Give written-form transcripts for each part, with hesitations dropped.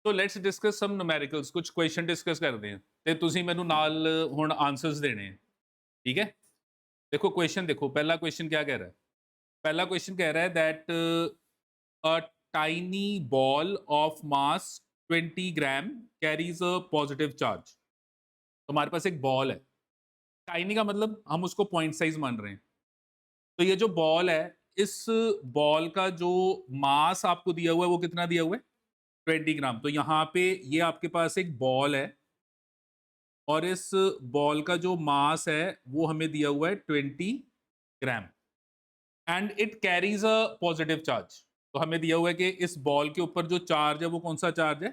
तो let's discuss some numericals, कुछ question discuss करते हैं ਤੇ ਤੁਸੀਂ ਮੈਨੂੰ ਨਾਲ ਹੁਣ ਆਨਸਰਸ ਦੇਣੇ हैं, ठीक है। देखो क्वेश्चन, देखो पहला क्वेश्चन क्या कह रहा है। पहला क्वेश्चन कह रहा है that a tiny ball of mass 20 gram carries a positive charge. तो हमारे पास एक बॉल है, टाइनी का मतलब हम उसको पॉइंट साइज मान रहे हैं। तो ये जो बॉल है, इस बॉल का जो मास आपको दिया हुआ है वो कितना दिया हुआ है, 20 ग्राम। तो यहाँ पे ये आपके पास एक बॉल है और इस बॉल का जो मास है वो हमें दिया हुआ है 20 gram and it carries a positive charge. तो हमें दिया हुआ है कि इस बॉल के ऊपर जो चार्ज है वो कौन सा चार्ज है,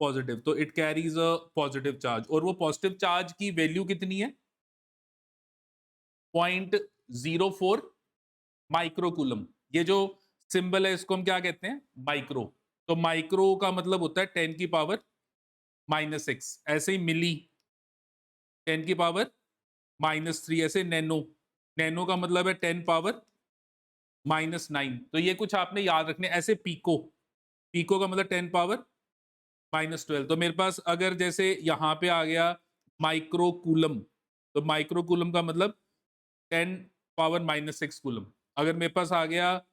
पॉजिटिव। तो it carries a positive charge और वो पॉजिटिव चार्ज की वैल्यू कितनी है, 0.04 माइक्रोकूलम। ये जो सिंबल है इसको हम क्या कहते हैं, माइक्रो। तो माइक्रो का मतलब होता है 10⁻⁻⁶। ऐसे ही मिली 10⁻⁻3। ऐसे नैनो, नैनो का मतलब है 10⁻⁻9। तो ये कुछ आपने याद रखने। ऐसे पीको, पीको का मतलब 10⁻⁻12। तो मेरे पास अगर जैसे यहाँ पे आ गया माइक्रोकूलम, तो माइक्रोकूलम का मतलब 10⁻⁻6 कूलम। अगर मेरे पास आ गया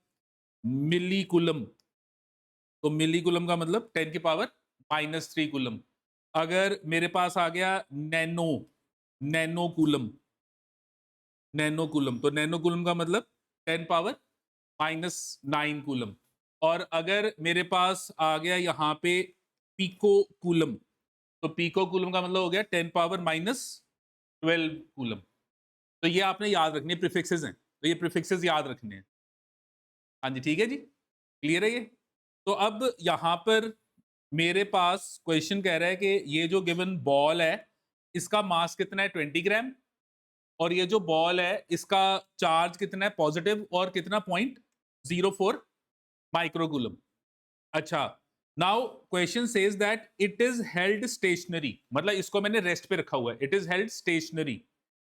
मिली कूलम, तो मिली कूलम का मतलब 10⁻⁻3 कूलम। अगर मेरे पास आ गया nano, nano coulomb, nano coulomb, तो नैनो कूलम का मतलब 10⁻⁻9 कूलम। और अगर मेरे पास आ गया यहाँ पे पीको कूलम, तो पीको कूलम का मतलब हो गया 10⁻⁻12 कूलम। तो ये आपने याद रखने, प्रीफिक्सेस हैं, तो ये प्रीफिक्सेस याद रखने हैं। हाँ जी, ठीक है जी, क्लियर है ये। तो अब यहाँ पर मेरे पास क्वेश्चन कह रहा है कि ये जो गिवन बॉल है इसका मास कितना है, 20 ग्राम। और ये जो बॉल है इसका चार्ज कितना है, पॉजिटिव, और कितना, 0.04 माइक्रोकूलम। अच्छा, now question says that it is held stationary, मतलब इसको मैंने रेस्ट पे रखा हुआ है। It is held stationary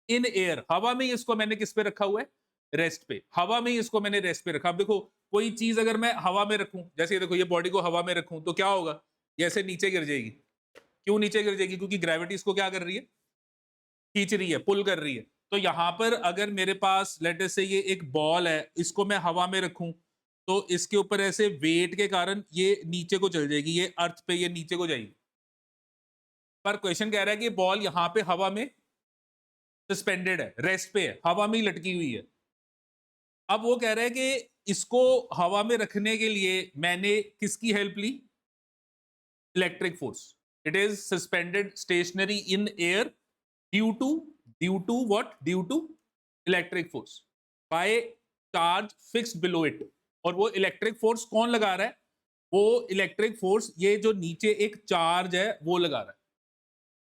in air, हवा में ही इसको मैंने किस पे रखा हुआ है, रेस्ट पे। हवा में ही इसको मैंने रेस्ट पे रखा। अब देखो, कोई चीज अगर मैं हवा में रखूं, जैसे ये देखो, ये बॉडी को हवा में रखूं तो क्या होगा, ये ऐसे नीचे गिर जाएगी। क्यों नीचे गिर जाएगी, क्योंकि ग्रेविटी इसको क्या कर रही है, खींच रही है, पुल कर रही है। तो यहां पर अगर मेरे पास लेट अस से ये एक बॉल है, इसको मैं हवा में रखूं तो इसके ऊपर ऐसे वेट के कारण ये नीचे को चल जाएगी, ये अर्थ पे ये नीचे को जाएगी। पर क्वेश्चन कह रहा है कि बॉल यहां पे हवा में सस्पेंडेड है, रेस्ट पे है, हवा में ही लटकी हुई है। अब वो कह रहा है कि इसको हवा में रखने के लिए मैंने किसकी हेल्प ली, electric force. It is suspended stationary in air due to, what, due to electric force by charge fixed below it. और वो इलेक्ट्रिक फोर्स कौन लगा रहा है, वो इलेक्ट्रिक फोर्स ये जो नीचे एक चार्ज है वो लगा रहा है।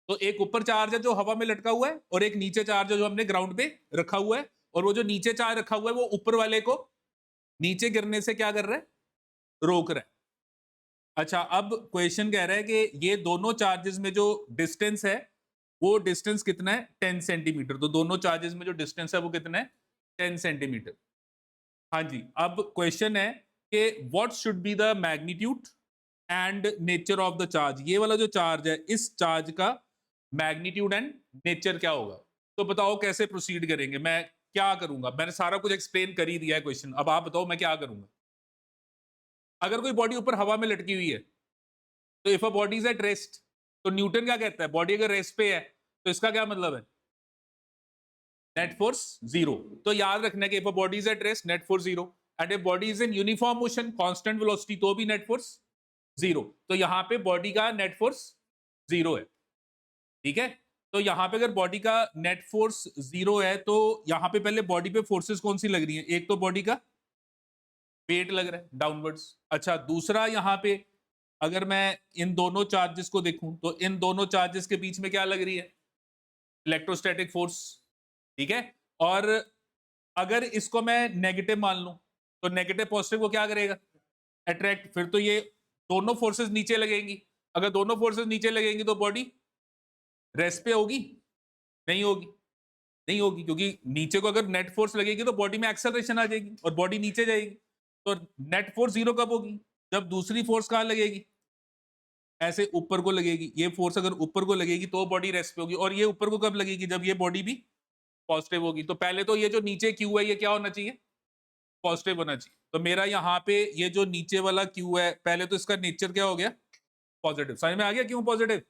तो एक ऊपर चार्ज है जो हवा में लटका हुआ है और एक नीचे चार्ज है जो हमने ग्राउंड पे रखा हुआ है। और वो जो नीचे चार्ज रखा हुआ है वो ऊपर वाले को नीचे गिरने से क्या कर रहा है, रोक रहा है। अच्छा, अब क्वेश्चन कह रहा है कि ये दोनों चार्जेस में जो डिस्टेंस है वो डिस्टेंस कितना है, 10 सेंटीमीटर। तो दोनों चार्जेस में जो डिस्टेंस है वो कितना है, 10 सेंटीमीटर। हाँ जी, अब क्वेश्चन है कि what should be the magnitude and nature of the charge. ये वाला जो चार्ज है, इस चार्ज का मैग्नीट्यूड एंड नेचर क्या होगा। तो बताओ कैसे प्रोसीड करेंगे, मैं क्या करूंगा। मैंने सारा कुछ एक्सप्लेन कर ही दिया है क्वेश्चन, अब आप बताओ मैं क्या करूंगा। अगर कोई बॉडी ऊपर हवा में लटकी हुई है, तो if a body is at rest, तो न्यूटन क्या कहता है, बॉडी अगर रेस्ट पे है तो इसका क्या मतलब है, नेट फोर्स जीरो। तो याद रखना कि if a body is at rest, net force zero. And if body is in uniform motion, constant velocity, तो भी नेट फोर्स जीरो। तो यहां पे बॉडी का नेट फोर्स जीरो है, ठीक है। तो यहां पे अगर बॉडी का नेट फोर्स जीरो है तो यहां पे पहले बॉडी पे फोर्सेस कौन सी लग रही हैं, एक तो बॉडी का वेट लग रहा है डाउनवर्ड्स। अच्छा, दूसरा यहां पे अगर मैं इन दोनों चार्जेस को देखूं तो इन दोनों चार्जेस के बीच में क्या लग रही है, इलेक्ट्रोस्टैटिक फोर्स, ठीक है। और अगर इसको मैं नेगेटिव मान लूं तो नेगेटिव पॉजिटिव को क्या करेगा, अट्रैक्ट। फिर तो ये दोनों फोर्सेस नीचे लगेंगी। अगर दोनों फोर्सेस नीचे लगेंगी तो बॉडी रेस्ट पे होगी, नहीं होगी, नहीं होगी, क्योंकि नीचे को अगर नेट फोर्स लगेगी तो बॉडी में एक्सेलरेशन आ जाएगी और बॉडी नीचे जाएगी। तो नेट फोर्स जीरो कब होगी, जब दूसरी फोर्स कहां लगेगी, ऐसे ऊपर को लगेगी, ये फोर्स अगर ऊपर को लगेगी तो बॉडी रेस्ट पे होगी, और ये ऊपर को कब लगेगी, जब ये बॉडी भी पॉजिटिव होगी। तो पहले तो ये जो नीचे क्यू है ये क्या होना चाहिए, पॉजिटिव होना चाहिए। तो मेरा यहाँ पे ये जो नीचे वाला क्यू है, पहले तो इसका नेचर क्या हो गया, पॉजिटिव। समझ में आ गया क्यों पॉजिटिव।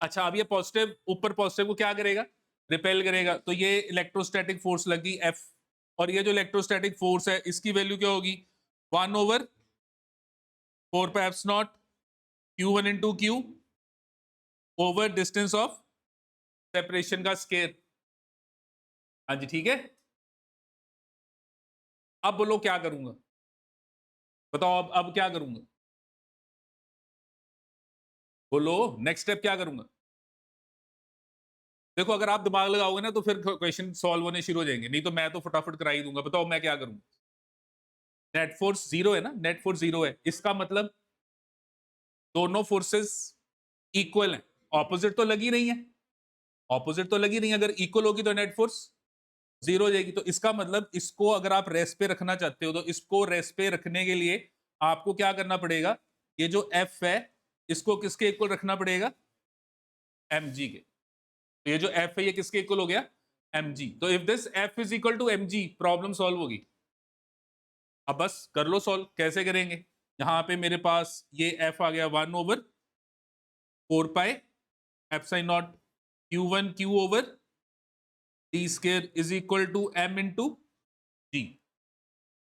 अच्छा, अब ये पॉजिटिव ऊपर पॉजिटिव को क्या करेगा, रिपेल करेगा। तो ये इलेक्ट्रोस्टैटिक फोर्स लगी F, और ये जो इलेक्ट्रोस्टैटिक फोर्स है इसकी वैल्यू क्या होगी, 1/4πε0 Q1 into Q over distance of separation का स्केयर। हाँ जी ठीक है। अब बोलो क्या करूंगा, बताओ अब क्या करूंगा, बोलो नेक्स्ट स्टेप क्या करूंगा। देखो अगर आप दिमाग लगाओगे ना तो फिर क्वेश्चन सॉल्व होने शुरू हो जाएंगे, नहीं तो मैं तो फटाफट करा ही दूंगा। बताओ मैं क्या करूंगा। नेट फोर्स जीरो है ना, नेट फोर्स जीरो है, इसका मतलब दोनों फोर्सेस इक्वल हैं, ऑपोजिट तो लगी नहीं है, ऑपोजिट तो लगी नहीं है। अगर इक्वल होगी तो नेट फोर्स जीरो हो जाएगी। तो इसका मतलब इसको अगर आप रेस्ट पे रखना चाहते हो तो इसको रेस्ट पे रखने के लिए आपको क्या करना पड़ेगा, ये जो F है इसको किसके इक्वल रखना पड़ेगा, mg के। तो ये जो F है ये किसके इक्वल हो गया, mg। तो if this F is equal to mg, problem solve होगी। अब बस कर लो सॉल्व, कैसे करेंगे। यहां पे मेरे पास ये F आ गया 1/4πε0 Q1 Q over d square is equal to m into g.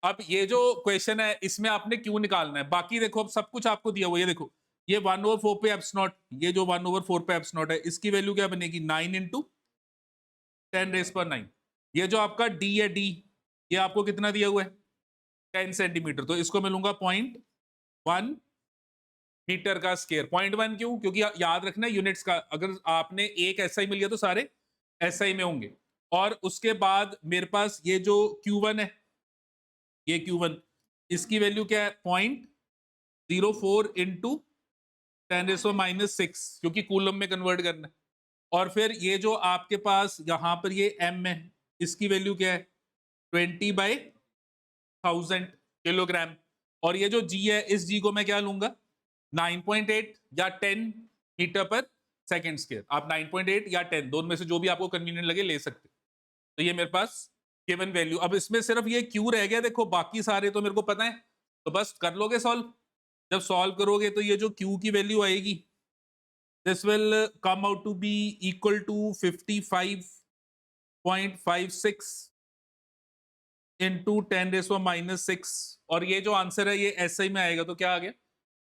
अब ये जो क्वेश्चन है इसमें आपने क्यों निकालना है, बाकी देखो अब सब कुछ आपको दिया हुआ है। ये देखो ये 1/4πε0, ये जो 1/4πε0 है इसकी वैल्यू क्या बनेगी, 9 इंटू 10⁻⁹। ये जो आपका d है, d ये आपको कितना दिया हुआ है, 10 सेंटीमीटर। तो इसको मैं लूंगा 0.1 मीटर का स्केयर। 0.1 क्यों, क्योंकि याद रखना यूनिट्स का, अगर आपने एक SI मिल गया तो सारे SI में होंगे। और उसके बाद मेरे पास ये जो Q1 है, ये Q1 इसकी वैल्यू क्या है, 0.04 इंटू 10⁻⁶, क्योंकि कूलम में कन्वर्ट करना है। और फिर ये जो आपके पास यहां पर ये m है, इसकी वैल्यू क्या है, 20/1000 किलोग्राम। और ये जो g है, इस g को मैं क्या लूंगा, 9.8 या 10 मीटर पर सेकेंड स्क्वायर। आप 9.8 या 10 दोनों में से जो भी आपको कन्वीनियंट लगे ले सकते। तो ये मेरे पास गिवन वैल्यू। अब इसमें सिर्फ ये क्यू रह गया, देखो बाकी सारे तो मेरे को पता है, तो बस कर लोगे सॉल्व। जब सॉल्व करोगे तो ये जो क्यू की वैल्यू आएगी, this will come out to be equal to 55.56 into 10⁻⁶। और ये जो आंसर है ये SI में आएगा तो क्या आ गया,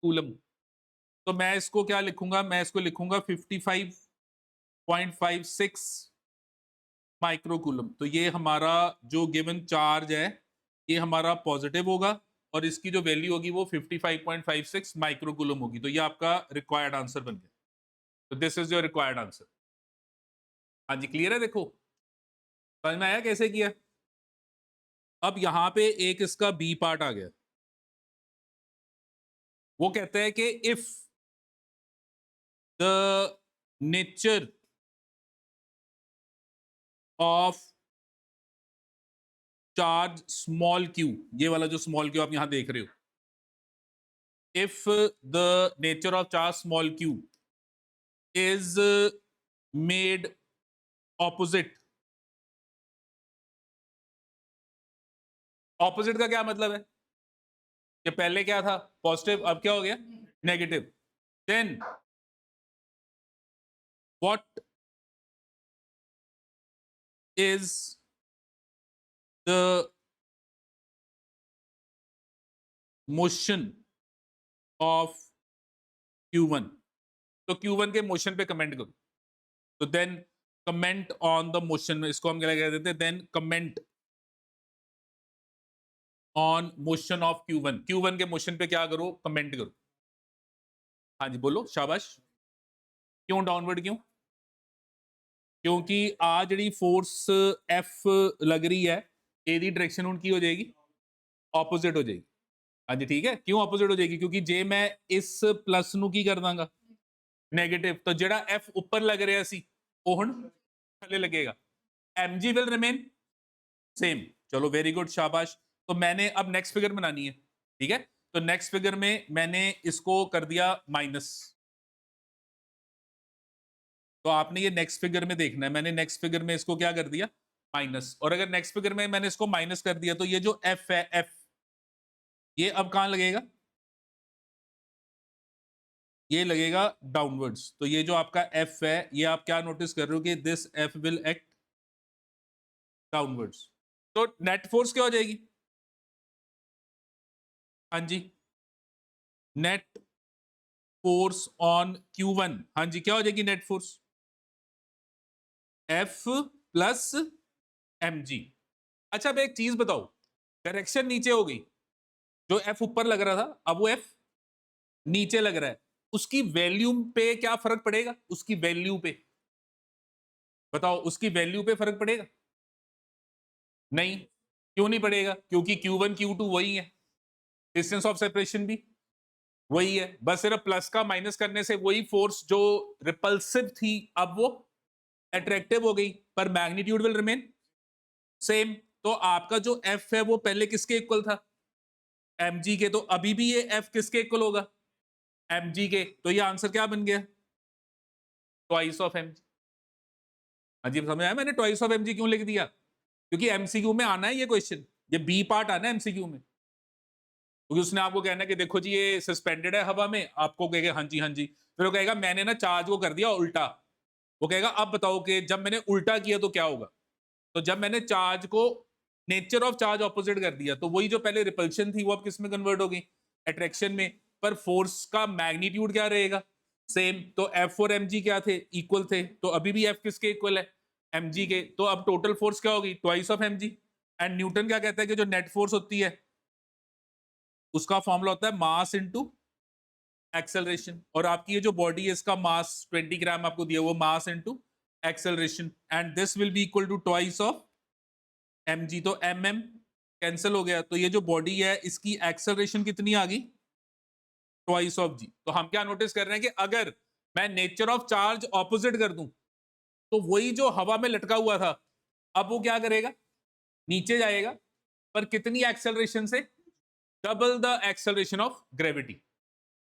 कूलम। तो मैं इसको क्या लिखूंगा, मैं इसको लिखूंगा 55.56 माइक्रोकूलम। तो ये हमारा जो गिवन चार्ज है ये हमारा पॉजिटिव होगा, और इसकी जो वैल्यू होगी वो 55.56 माइक्रोकूलम होगी। तो ये आपका रिक्वायर्ड आंसर बन गया। तो this is your required answer. हाँ जी क्लियर है, देखो समझ में आया कैसे किया। अब यहां पे एक इसका बी पार्ट आ गया, वो कहते हैं कि if the nature of charge small Q, ये वाला जो स्मॉल क्यू आप यहां देख रहे हो, if the nature of charge small Q is made opposite. Opposite का क्या मतलब है, कि पहले क्या था पॉजिटिव, अब क्या हो गया negative. Then what is the motion of Q1। तो Q1 के मोशन पे कमेंट करो। तो then comment on the motion, इसको हम क्या कहते हैं, then comment on motion of Q1। Q1 के मोशन पे क्या करो, कमेंट करो। हाँ जी बोलो शाबाश। क्यों डाउनवर्ड, क्यों, क्योंकि आ जी फोर्स F लग रही है, एदी डायरेक्शन उनकी हो जाएगी ऑपोजिट हो जाएगी। हाँ जी ठीक है, क्यों ऑपोजिट हो जाएगी, क्योंकि जे मैं इस प्लस ਨੂੰ ਕੀ ਕਰ ਦਾਂਗਾ नेगेटिव, तो ਜਿਹੜਾ F ऊपर लग रहा सी ਉਹ ਹੁਣ थले लगेगा, mg विल रिमेन सेम। चलो वेरी गुड शाबाश। तो मैंने अब नेक्स्ट फिगर बनानी है, ठीक है। तो नेक्स्ट फिगर में मैंने इसको कर दिया माइनस, तो आपने ये नेक्स्ट फिगर में देखना है। मैंने नेक्स्ट फिगर में इसको क्या कर दिया, माइनस। और अगर नेक्स्ट फिगर में मैंने इसको माइनस कर दिया तो ये जो एफ है, एफ, ये अब कहां लगेगा, ये लगेगा डाउनवर्ड्स। तो ये जो आपका एफ है, ये आप क्या नोटिस कर रहे हो कि this F will act downwards. तो नेट फोर्स क्या हो जाएगी, हाँ जी, नेट फोर्स ऑन Q1, हाँ जी, क्या हो जाएगी net force, F plus mg। अच्छा अब एक चीज बताओ, डायरेक्शन नीचे हो गई, जो F ऊपर लग रहा था अब वो F नीचे लग रहा है, उसकी वैल्यू पे क्या फर्क पड़ेगा, उसकी वैल्यू पे बताओ, उसकी वैल्यू पे फर्क पड़ेगा, नहीं, क्यों नहीं पड़ेगा, क्योंकि Q1 Q2 वही है, डिस्टेंस ऑफ सेपरेशन भी वही है, बस सिर्फ प्लस का माइनस करने से वही फोर्स जो रिपल्सिव थी अब वो अट्रैक्टिव हो गई, पर मैग्नीट्यूड विल रिमेन सेम। तो आपका जो F है वो पहले किसके इक्वल था, mg के, तो अभी भी ये F किसके इक्वल होगा, mg के। तो ये आंसर क्या बन गया, ट्वाइस ऑफ mg। हाँ जी समझ आया, मैंने ट्वाइस ऑफ mg क्यों लिख दिया, क्योंकि एमसीक्यू में आना है ये क्वेश्चन, ये बी पार्ट आना है एमसीक्यू में, क्योंकि उसने आपको कहना है कि देखो जी ये सस्पेंडेड है हवा में, आपको कहेगा हाँ जी हाँ जी, फिर वो कहेगा मैंने ना चार्ज को कर दिया उल्टा, वो कहेगा अब बताओ कि जब मैंने उल्टा किया तो क्या होगा। तो जब मैंने चार्ज को, नेचर ऑफ चार्ज ऑपोजिट कर दिया, तो वही जो पहले रिपल्शन थी वो अब किस में कन्वर्ट हो गई, अट्रैक्शन में, पर फोर्स का मैग्नीट्यूड क्या रहेगा, सेम। तो एफ और एम जी क्या थे, इक्वल थे, तो अभी भी एफ किसके इक्वल है, एम जी के। तो अब टोटल फोर्स क्या होगी, twice of M G. And Newton क्या कहता है कि जो नेट फोर्स होती है उसका फॉर्मूला होता है मास इनटू एक्सेलरेशन, और आपकी ये जो बॉडी है इसका मास 20 ग्राम आपको दिया, वो mass into acceleration, and this will be equal to twice of mg। तो mm कैंसिल हो गया, तो ये जो बॉडी है इसकी एक्सेलरेशन कितनी आ गई, ट्वाइस ऑफ g। तो हम क्या नोटिस कर रहे हैं कि अगर मैं नेचर ऑफ चार्ज ऑपोजिट कर दूं तो वही जो हवा में लटका हुआ था अब वो क्या करेगा, नीचे जाएगा, पर कितनी एक्सेलरेशन से, double the acceleration of gravity.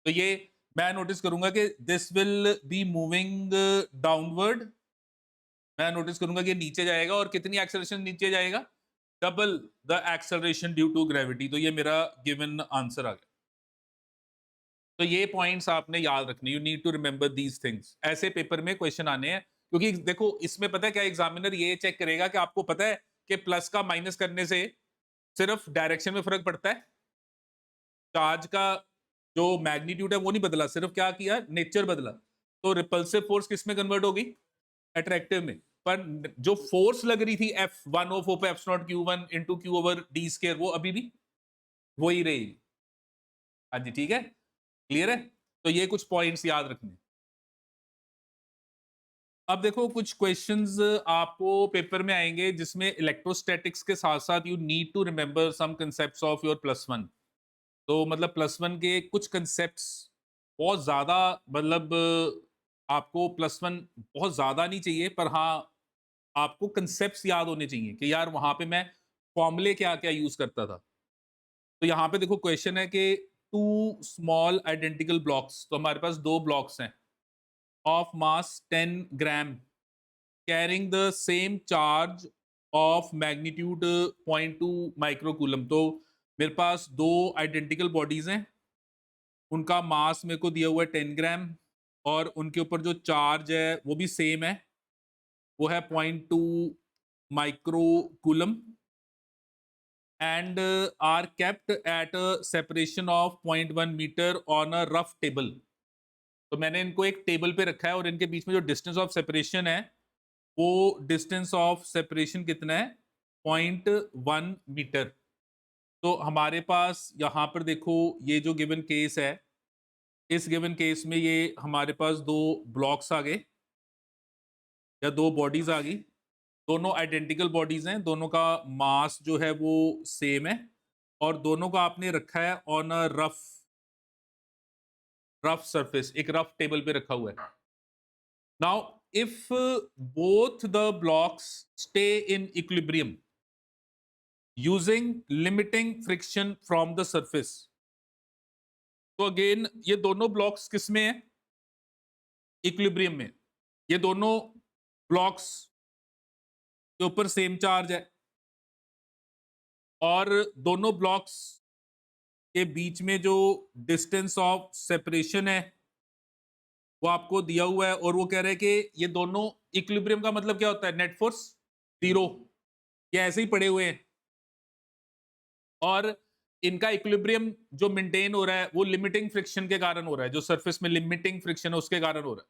तो ये मैं नोटिस करूंगा कि this will be moving downward, मैं नोटिस करूंगा कि नीचे जाएगा, और कितनी एक्सेलरेशन नीचे जाएगा, double the acceleration due to gravity. तो ये मेरा गिवन आंसर आ गया। तो ये पॉइंट्स आपने याद रखने, you need to remember these things, ऐसे पेपर में क्वेश्चन आने हैं, क्योंकि देखो इसमें पता है क्या, एग्जामिनर ये चेक करेगा कि आपको पता है कि प्लस का माइनस करने से सिर्फ डायरेक्शन में फर्क पड़ता है, चार्ज का जो मैग्नीट्यूड है वो नहीं बदला, सिर्फ क्या किया, नेचर बदला। तो रिपल्सिव फोर्स किस में कन्वर्ट होगी, अट्रैक्टिव में। पर जो फोर्स लग रही थी एफ, 1/4 पे F not Q1 into Q over D square, वो अभी भी वही रहेगी। हाँ जी ठीक है, क्लियर है। तो ये कुछ पॉइंट्स याद रखने। अब देखो कुछ क्वेश्चंस आपको पेपर में आएंगे जिसमें इलेक्ट्रोस्टैटिक्स के साथ साथ you need to remember some concepts of your +1। तो मतलब +1 के कुछ कंसेप्ट्स बहुत ज्यादा, मतलब आपको +1 बहुत ज्यादा नहीं चाहिए, पर हाँ आपको कंसेप्ट्स याद होने चाहिए कि यार वहां पे मैं फॉर्मूले क्या क्या यूज करता था। तो यहाँ पे देखो क्वेश्चन है कि टू स्मॉल आइडेंटिकल ब्लॉक्स, तो हमारे पास दो ब्लॉक्स हैं of mass 10 gram carrying the same charge of magnitude 0.2 microcoulomb. तो मेरे पास दो आइडेंटिकल बॉडीज हैं, उनका मास मेरे को दिया हुआ है 10 ग्राम, और उनके ऊपर जो चार्ज है वो भी सेम है, वो है 0.2 microcoulomb, and are kept at a separation of 0.1 metre on a rough table। तो मैंने इनको एक टेबल पे रखा है, और इनके बीच में जो डिस्टेंस ऑफ सेपरेशन है वो डिस्टेंस ऑफ सेपरेशन कितना है, 0.1 मीटर। तो हमारे पास यहाँ पर देखो ये जो गिवन केस है, इस गिवन केस में ये हमारे पास दो ब्लॉक्स आ गए या दो बॉडीज आ गई, दोनों आइडेंटिकल बॉडीज हैं, दोनों का मास जो है वो सेम है, और दोनों का आपने रखा है ऑन अ रफ सरफेस, एक रफ टेबल पे रखा हुआ है। Now if both the blocks stay in equilibrium using limiting friction from the surface. तो अगेन ये दोनों ब्लॉक्स किस में है, इक्विलिब्रियम में। ये दोनों ब्लॉक्स के ऊपर सेम चार्ज है और दोनों ब्लॉक्स के बीच में जो डिस्टेंस ऑफ सेपरेशन है वो आपको दिया हुआ है और वो कह रहे हैं कि ये दोनों इक्विलिब्रियम का मतलब क्या होता है? Net force 0। ये ऐसे ही पड़े हुए हैं और इनका इक्विलिब्रियम जो मेंटेन हो रहा है वो लिमिटिंग फ्रिक्शन के कारण हो रहा है, जो सरफेस में लिमिटिंग फ्रिक्शन है उसके कारण हो रहा है।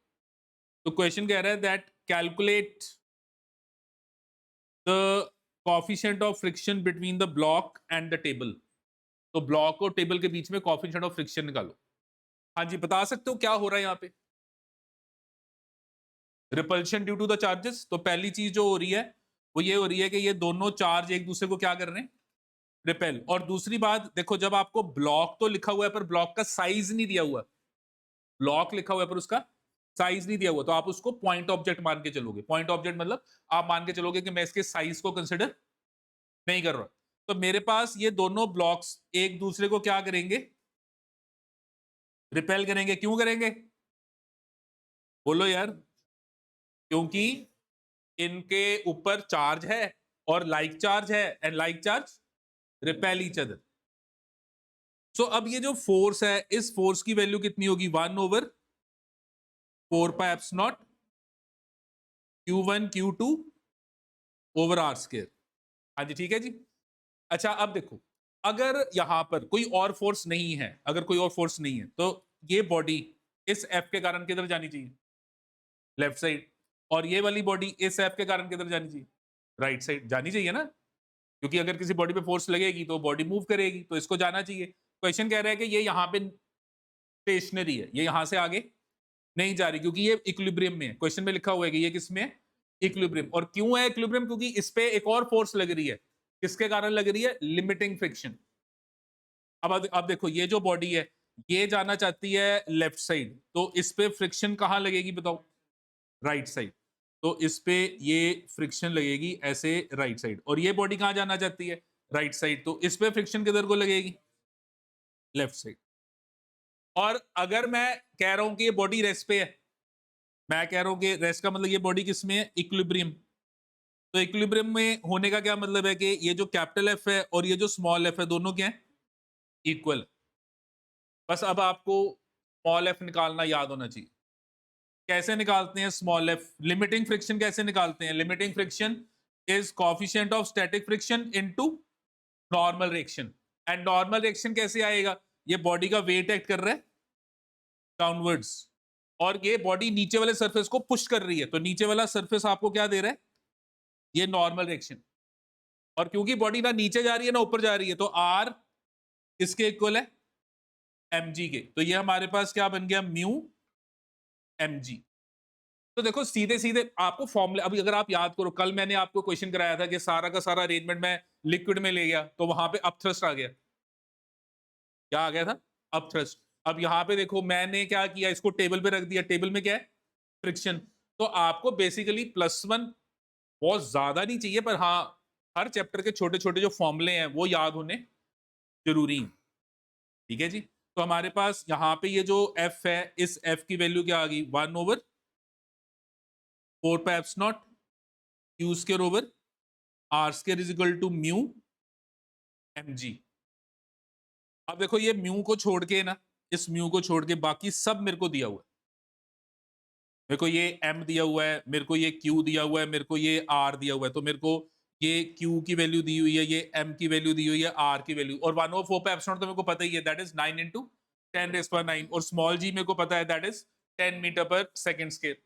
तो क्वेश्चन कह रहा है that calculate the coefficient of friction between the block and the table. तो ब्लॉक और टेबल के बीच में कोएफिशिएंट ऑफ फ्रिक्शन निकालो। हाँ जी, बता सकते हो क्या हो रहा है यहाँ पे? Repulsion due to the charges. तो पहली चीज जो हो रही है वो ये हो रही है कि ये दोनों चार्ज एक दूसरे को क्या कर रहे हैं? रिपेल। और दूसरी बात देखो, जब आपको ब्लॉक तो लिखा हुआ है पर ब्लॉक का साइज नहीं दिया हुआ, ब्लॉक लिखा हुआ है पर उसका साइज नहीं दिया हुआ, तो आप उसको पॉइंट ऑब्जेक्ट मान के चलोगे। पॉइंट ऑब्जेक्ट मतलब आप मान के चलोगे कि मैं इसके साइज को कंसिडर नहीं कर रहा। तो मेरे पास ये दोनों ब्लॉक्स एक दूसरे को क्या करेंगे? रिपेल करेंगे। क्यों करेंगे? बोलो यार। क्योंकि इनके ऊपर चार्ज है और लाइक चार्ज है and like charge repel each other. So अब ये जो फोर्स है, इस फोर्स की वैल्यू कितनी होगी? 1/4 pi epsilon naught Q1 Q2 over R square. हाँ जी, ठीक है जी। अच्छा, अब देखो, अगर यहां पर कोई और फोर्स नहीं है, अगर कोई और फोर्स नहीं है तो ये बॉडी इस F के कारण किधर जानी चाहिए? Left side. और ये वाली बॉडी इस F के कारण किधर जानी चाहिए? राइट साइड जानी चाहिए ना, क्योंकि अगर किसी बॉडी पे फोर्स लगेगी तो बॉडी मूव करेगी, तो इसको जाना चाहिए। क्वेश्चन कह रहा है कि ये यहां पे स्टेशनरी है, ये यहां से आगे नहीं जा रही क्योंकि ये इक्विलिब्रियम में है। क्वेश्चन में लिखा हुआ है कि ये किस में है? इक्विलिब्रियम। और क्यों है इक्विलिब्रियम? क्योंकि इस पे एक और फोर्स लग रही है। किसके कारण लग रही है? Limiting friction. अब देखो, ये जो बॉडी है ये जाना चाहती है लेफ्ट साइड, तो इस पे फ्रिक्शन कहां लगेगी बताओ? Right side. तो इस पे ये फ्रिक्शन लगेगी ऐसे राइट साइड, और ये बॉडी कहां जाना चाहती है? Right side. तो इस पे फ्रिक्शन किधर को लगेगी? Left side. और अगर मैं कह रहा हूं कि ये बॉडी रेस्ट पे है, मैं कह रहा हूं कि रेस्ट का मतलब ये बॉडी किस में है? इक्विलिब्रियम। तो इक्विलिब्रियम में होने का क्या मतलब है कि ये जो कैपिटल एफ है और ये जो स्मॉल एफ है दोनों क्या है? इक्वल। बस अब आपको स्मॉल एफ निकालना याद होना चाहिए। कैसे निकालते हैं स्मॉल एफ? लिमिटिंग फ्रिक्शन कैसे निकालते हैं? Limiting friction is coefficient of static friction into normal reaction. And normal reaction कैसे आएगा? ये बॉडी का वेट एक्ट कर रहा है डाउनवर्ड्स, और ये बॉडी नीचे वाले सरफेस को पुश कर रही है, तो नीचे वाला सरफेस आपको क्या दे रहा है? ये नॉर्मल रिएक्शन। और क्योंकि बॉडी ना नीचे जा रही है ना ऊपर जा रही है, तो आर किसके इक्वल है? mg के। तो ये हमारे पास क्या बन गया? Mu mg। तो देखो, सीधे सीधे आपको फॉर्मूले, अभी अगर आप याद करो, कल मैंने आपको क्वेश्चन कराया था कि सारा का सारा अरेंजमेंट मैं लिक्विड में ले गया तो वहां पे अपथ्रस्ट आ गया। क्या आ गया था? अपथ्रस्ट। अब यहां पे देखो मैंने क्या किया, इसको टेबल पे रख दिया। टेबल में क्या है? फ्रिक्शन। तो आपको बेसिकली +1 बहुत ज्यादा नहीं चाहिए, पर हाँ हर चैप्टर के छोटे छोटे जो फॉर्मूले हैं वो याद होने जरूरी हैं। ठीक है जी। तो हमारे पास यहाँ पे ये जो f है, इस f की वैल्यू क्या आ गई? 1/4 pi epsilon naught q square over r square is equal to mu mg। अब देखो, ये म्यू को छोड़ के ना, इस म्यू को छोड़ के बाकी सब मेरे को दिया हुआ है। मेरे को ये m दिया हुआ है, मेरे को ये q दिया हुआ है, मेरे को ये r दिया हुआ है। तो मेरे को ये q की वैल्यू दी हुई है, ये m की वैल्यू दी हुई है, r की वैल्यू, और 1/4 पाई एप्सिलॉन तो मेरे को पता ही है, दैट इज 9 × 10⁹, और स्मॉल g मेरे को पता है, दैट इज 10 मीटर पर सेकंड स्क्वायर।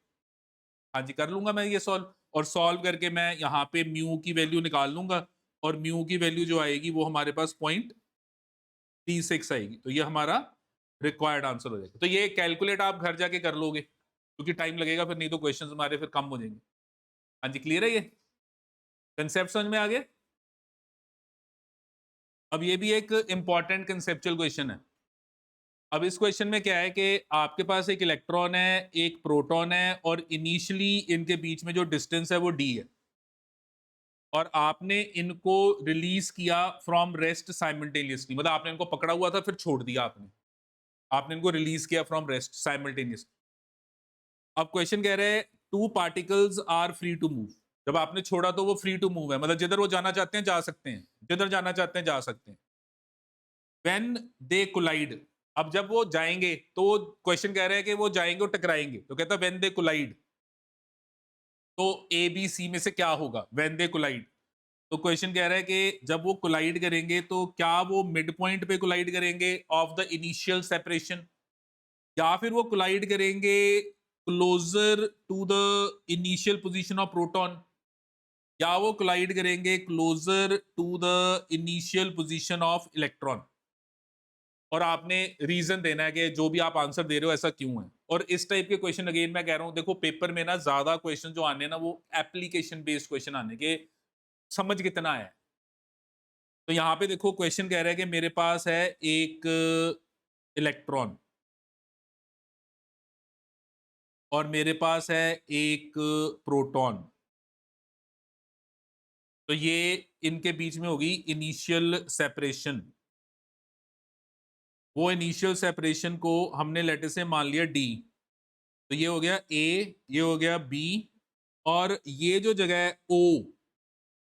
हाँ जी, कर लूंगा मैं ये सॉल्व, और सॉल्व करके मैं यहाँ पे म्यू की वैल्यू निकाल लूंगा, और म्यू की वैल्यू जो आएगी वो हमारे पास 0.36 आएगी। तो ये हमारा रिक्वायर्ड आंसर हो जाएगा। तो ये कैलकुलेट आप घर जाके कर लोगे क्योंकि टाइम लगेगा फिर, नहीं तो क्वेश्चंस हमारे फिर कम हो जाएंगे। हाँ जी, क्लियर है? ये कंसेप्ट समझ में आ गया? अब ये भी एक इंपॉर्टेंट कंसेप्चुअल क्वेश्चन है। अब इस क्वेश्चन में क्या है कि आपके पास एक इलेक्ट्रॉन है, एक प्रोटॉन है, और इनिशियली इनके बीच में जो डिस्टेंस है वो d है, और आपने इनको रिलीज किया फ्रॉम रेस्ट साइमल्टेनियसली, मतलब आपने इनको पकड़ा हुआ था फिर छोड़ दिया, आपने आपने इनको रिलीज किया फ्रॉम रेस्ट साइमल्टेनियसली। अब क्वेश्चन कह रहे हैं two particles are free to move, जब आपने छोड़ा तो वो फ्री टू मूव है, मतलब जिधर वो जाना चाहते हैं जा सकते हैं, जिधर जाना चाहते हैं जा सकते हैं। व्हेन दे कोलाइड, अब जब वो जाएंगे तो क्वेश्चन कह रहा है कि वो जाएंगे और टकराएंगे, तो कहता है व्हेन दे कोलाइड, तो ए बी सी में से क्या होगा व्हेन दे कोलाइड। तो क्वेश्चन कह रहा है कि जब वो कोलाइड करेंगे तो क्या वो मिड पॉइंट पे कोलाइड करेंगे ऑफ द इनिशियल सेपरेशन, या फिर वो कोलाइड करेंगे closer to the initial position of proton, या वो कोलाइड करेंगे closer to the initial position of electron. और आपने रीजन देना है कि जो भी आप आंसर दे रहे हो ऐसा क्यों है। और इस टाइप के क्वेश्चन अगेन मैं कह रहा हूं, देखो पेपर में ना ज्यादा क्वेश्चन जो आने ना वो एप्लीकेशन बेस्ड क्वेश्चन आने के, समझ कितना है। तो यहाँ पे देखो क्वेश्चन कह रहा है कि मेरे पास है एक इलेक्ट्रॉन और मेरे पास है एक प्रोटॉन, तो ये इनके बीच में होगी इनिशियल सेपरेशन। वो इनिशियल सेपरेशन को हमने लेटर से मान लिया डी, तो ये हो गया ए, ये हो गया बी, और ये जो जगह है ओ,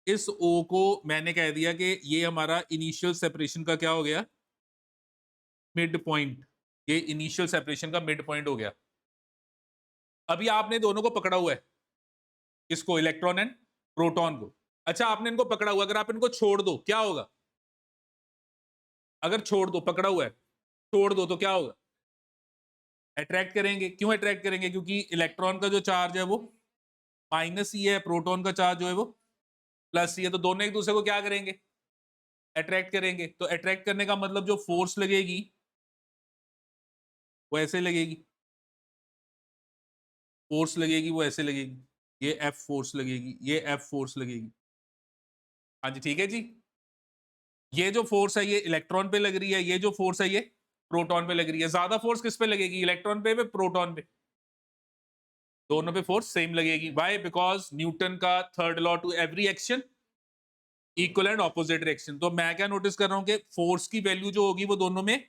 इस ओ को मैंने कह दिया कि ये हमारा इनिशियल सेपरेशन का क्या हो गया, मिड पॉइंट। ये इनिशियल सेपरेशन का मिड पॉइंट हो गया। अभी आपने दोनों को पकड़ा हुआ है, इसको इलेक्ट्रॉन एंड प्रोटॉन को। अच्छा आपने इनको पकड़ा हुआ, अगर आप इनको छोड़ दो क्या होगा, अगर छोड़ दो, पकड़ा हुआ है छोड़ दो तो क्या होगा, अट्रैक्ट करेंगे। क्यों अट्रैक्ट करेंगे, क्योंकि इलेक्ट्रॉन का जो चार्ज है वो माइनस ही है, प्रोटॉन का चार्ज जो है वो प्लस ही है, तो दोनों एक दूसरे को क्या करेंगे, अट्रैक्ट करेंगे। तो अट्रैक्ट करने का मतलब जो फोर्स लगेगी वो ऐसे लगेगी, फोर्स लगेगी वो ऐसे लगेगी, ये एफ फोर्स लगेगी, ये एफ फोर्स लगेगी। हाँ जी ठीक है जी। ये जो फोर्स है ये इलेक्ट्रॉन पे लग रही है, ये जो फोर्स है ये प्रोटॉन पे लग रही है। ज्यादा फोर्स किस पे लगेगी, इलेक्ट्रॉन पे प्रोटॉन पे, दोनों पे फोर्स सेम लगेगी। व्हाई, बिकॉज न्यूटन का third law to every action equal and opposite direction. तो मैं क्या नोटिस कर रहा हूं कि फोर्स की वैल्यू जो होगी वो दोनों में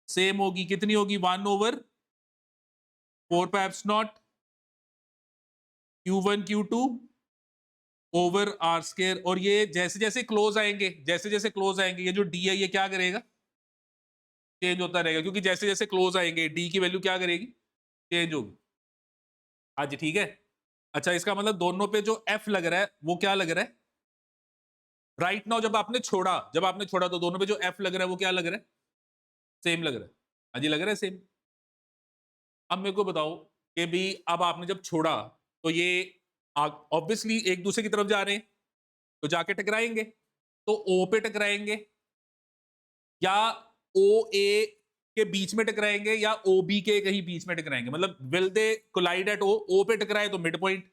सेम होगी। कितनी होगी, 1/4 Q1 Q2 over are square. और ये जैसे जैसे क्लोज आएंगे, जैसे जैसे क्लोज आएंगे, ये जो डी है ये क्या करेगा, चेंज होता रहेगा, क्योंकि जैसे जैसे क्लोज आएंगे डी की वैल्यू क्या करेगी, चेंज होगी। हाँ जी ठीक है। अच्छा इसका मतलब दोनों पे जो एफ लग रहा है वो क्या लग रहा है, राइट नाउ जब आपने छोड़ा, तो दोनों पे जो एफ लग रहा है वो क्या लग रहा है, सेम लग रहा है। हाँ जी लग रहा है सेम। अब मेरे को बताओ कि भी अब आपने जब छोड़ा तो ये ऑब्वियसली एक दूसरे की तरफ जा रहे हैं, तो जाके टकराएंगे, तो ओ पे टकराएंगे या ओ ए के बीच में टकराएंगे या ओ बी के कहीं बीच में टकराएंगे। मतलब विल दे कोलाइड एट ओ पे टकराए तो मिड पॉइंट,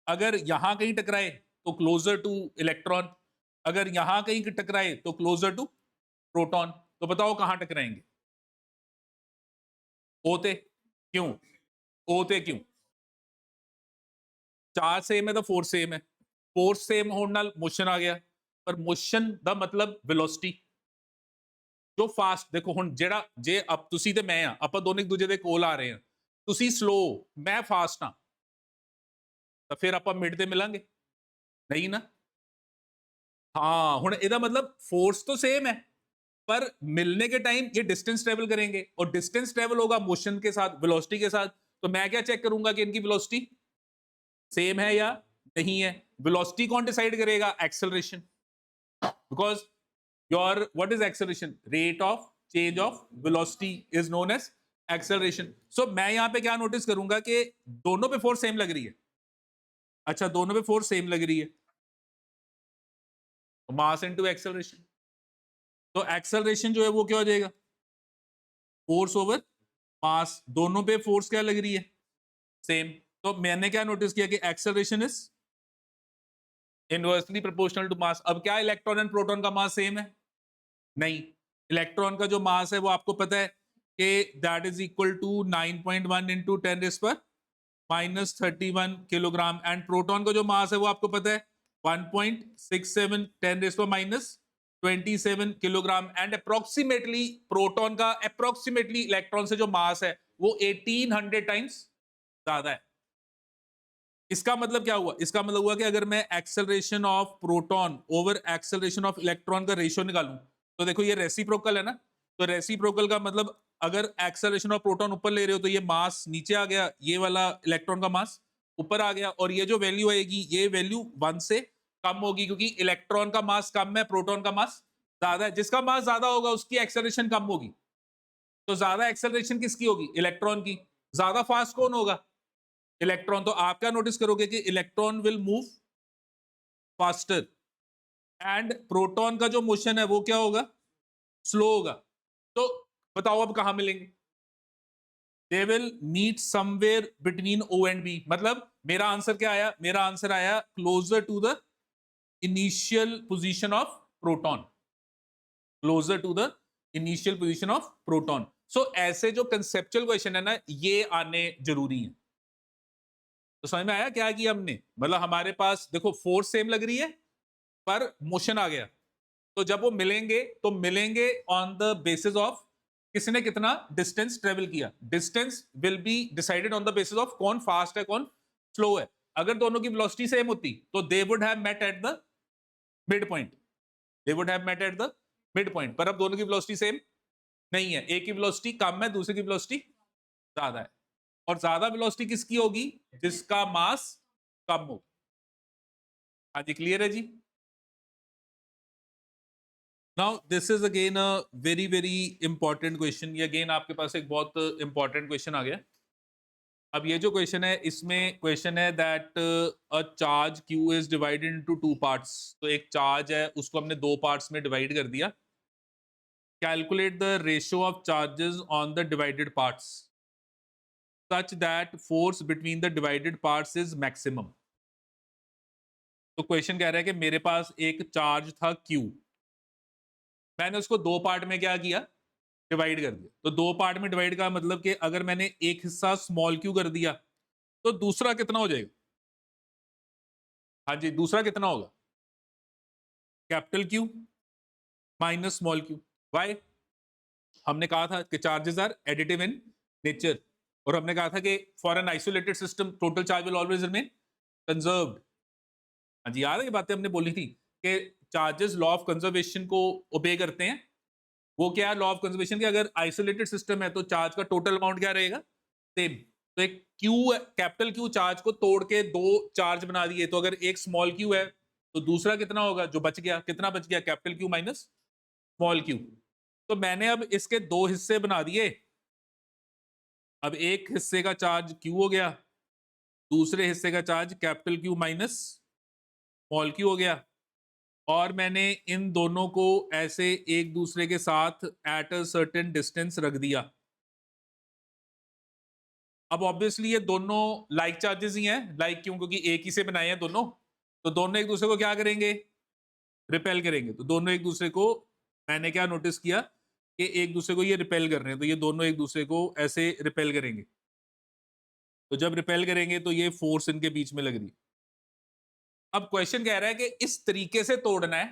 अगर यहां कहीं टकराए तो क्लोजर टू इलेक्ट्रॉन, अगर यहां कहीं टकराए तो क्लोजर टू प्रोटॉन। तो बताओ कहां टकराएंगे, ओते। क्यों ओते, क्यों, चार्ज सेम है तो फोर्स सेम है, फोर्स सेम होने ਨਾਲ मोशन आ गया, पर मोशन ਦਾ मतलब वेलोसिटी जो फास्ट। देखो हुन जेड़ा जे अब तुसी ते मैं आ, ਆਪਾਂ ਦੋਨੇ ਇੱਕ ਦੂਜੇ ਦੇ ਕੋਲ ਆ ਰਹੇ ਹਾਂ, ਤੁਸੀਂ स्लो मैं फास्ट हाँ, तो फिर ਆਪਾਂ मिड ਤੇ मिलांगे नहीं ना। हाँ हुन ਇਹਦਾ मतलब फोर्स तो सेम है पर मिलने के टाइम ये डिस्टेंस ट्रेवल करेंगे, और डिस्टेंस ट्रेवल होगा मोशन के साथ, वेलोसिटी के साथ। तो मैं क्या चेक करूंगा कि इनकी वेलोसिटी सेम है या नहीं है। वेलोसिटी कौन डिसाइड करेगा, acceleration, because your what is acceleration, rate of change of velocity is known as acceleration. So मैं यहां पे क्या नोटिस करूंगा कि दोनों पे फोर्स सेम लग रही है। अच्छा दोनों पे फोर्स सेम लग रही है, मास इनटू एक्सेलरेशन, तो एक्सेलरेशन जो है वो क्या हो जाएगा, फोर्स ओवर मास। दोनों पे फोर्स क्या लग रही है, सेम। तो मैंने क्या नोटिस किया कि acceleration is inversely proportional to mass. अब क्या इलेक्ट्रॉन एंड प्रोटॉन का मास सेम है, नहीं। इलेक्ट्रॉन का जो मास है वो आपको पता है कि that is equal to 9.1 into 10⁻⁻31 kilogram, and proton का जो मास है वो आपको पता है 1.67 10⁻27 किलोग्राम, एंड अप्रोक्सीमेटली प्रोटॉन का अप्रोक्सीमेटली इलेक्ट्रॉन से जो मास है वो 1800 टाइम्स ज्यादा है। इसका मतलब क्या हुआ? इसका मतलब हुआ कि अगर मैं acceleration of proton over acceleration of electron का रेशियो निकालूं, तो देखो ये रेसिप्रोकल है ना, तो रेसिप्रोकल का मतलब अगर एक्सेलरेशन ऑफ प्रोटॉन ऊपर ले रहे हो तो ये मास नीचे आ गया, ये वाला इलेक्ट्रॉन का मास ऊपर आ गया, और ये जो वैल्यू आएगी ये वैल्यू 1 से कम होगी, क्योंकि इलेक्ट्रॉन का मास कम है, प्रोटॉन का मास ज्यादा है। जिसका मास ज्यादा होगा उसकी एक्सेलरेशन कम होगी। तो ज्यादा एक्सेलरेशन किसकी होगी? इलेक्ट्रॉन की। ज्यादा फास्ट कौन होगा? इलेक्ट्रॉन। तो आप क्या नोटिस करोगे कि electron will move faster, and proton का जो मोशन है वो क्या होगा? स्लो होगा। तो बताओ अब कहां मिलेंगे? They will meet somewhere between O and B. मतलब मेरा आंसर क्या आया? मेरा आंसर आया closer to the initial position of proton, closer to the initial position of proton. So ऐसे जो कंसेप्चुअल क्वेश्चन है ना, ये आने जरूरी है। तो समझ में आया क्या किया हमने? मतलब हमारे पास देखो फोर्स सेम लग रही है पर मोशन आ गया, तो जब वो मिलेंगे तो मिलेंगे ऑन द बेसिस ऑफ किसने कितना डिस्टेंस ट्रेवल किया। Distance will be decided on the basis of कौन फास्ट है कौन स्लो है। अगर दोनों की वेलोसिटी सेम होती तो they would have met at the mid point, they would have met at the mid point. पर अब दोनों की वेलोसिटी सेम नहीं है, एक की वेलोसिटी कम है, दूसरे की वेलोसिटी ज्यादा है। और ज्यादा वेलोसिटी किसकी होगी? जिसका मास कम हो। हाँ जी, क्लियर है जी। Now this is again a very very important question. ये अगेन आपके पास एक बहुत इंपॉर्टेंट क्वेश्चन आ गया। अब ये जो क्वेश्चन है, इसमें क्वेश्चन है that a charge Q is divided into two parts. तो एक चार्ज है उसको हमने दो पार्ट्स में डिवाइड कर दिया। Calculate the ratio of charges on the divided parts such that force between the divided parts is maximum. तो क्वेश्चन कह रहा है कि मेरे पास एक चार्ज था क्यू, मैंने उसको दो पार्ट में क्या किया? डिवाइड कर दिया। तो दो पार्ट में डिवाइड का मतलब कि अगर मैंने एक हिस्सा स्मॉल क्यू कर दिया तो दूसरा कितना हो जाएगा? हाँ जी, दूसरा कितना होगा? Capital Q minus small Q. Why? हमने कहा था कि charges are additive in nature, और हमने कहा था कि for an isolated system total charge will always remain conserved. हाँ जी, याद है ये बातें हमने बोली थी कि चार्जेस लॉ ऑफ कंजर्वेशन को ओबे करते हैं। वो क्या है लॉ ऑफ कंजर्वेशन के? अगर आइसोलेटेड सिस्टम है तो चार्ज का टोटल अमाउंट क्या रहेगा? सेम। तो एक क्यू, कैपिटल क्यू चार्ज को तोड़ के दो चार्ज बना दिए, तो अगर एक स्मॉल क्यू है तो दूसरा कितना होगा जो बच गया? कितना बच गया? Capital Q minus small Q. तो मैंने अब इसके दो हिस्से बना दिए। अब एक हिस्से का चार्ज क्यू हो गया, दूसरे हिस्से का charge capital Q minus small Q हो गया, और मैंने इन दोनों को ऐसे एक दूसरे के साथ एट अ सर्टेन डिस्टेंस रख दिया। अब ऑब्वियसली ये दोनों लाइक चार्जेस ही हैं। लाइक क्यों? क्योंकि एक ही से बनाए हैं दोनों, तो दोनों एक दूसरे को क्या करेंगे? रिपेल करेंगे। तो दोनों एक दूसरे को, मैंने क्या नोटिस किया कि एक दूसरे को ये रिपेल कर रहे हैं, तो ये दोनों एक दूसरे को ऐसे रिपेल करेंगे। तो जब रिपेल करेंगे तो ये फोर्स इनके बीच में लग रही है। अब क्वेश्चन कह रहा है कि इस तरीके से तोड़ना है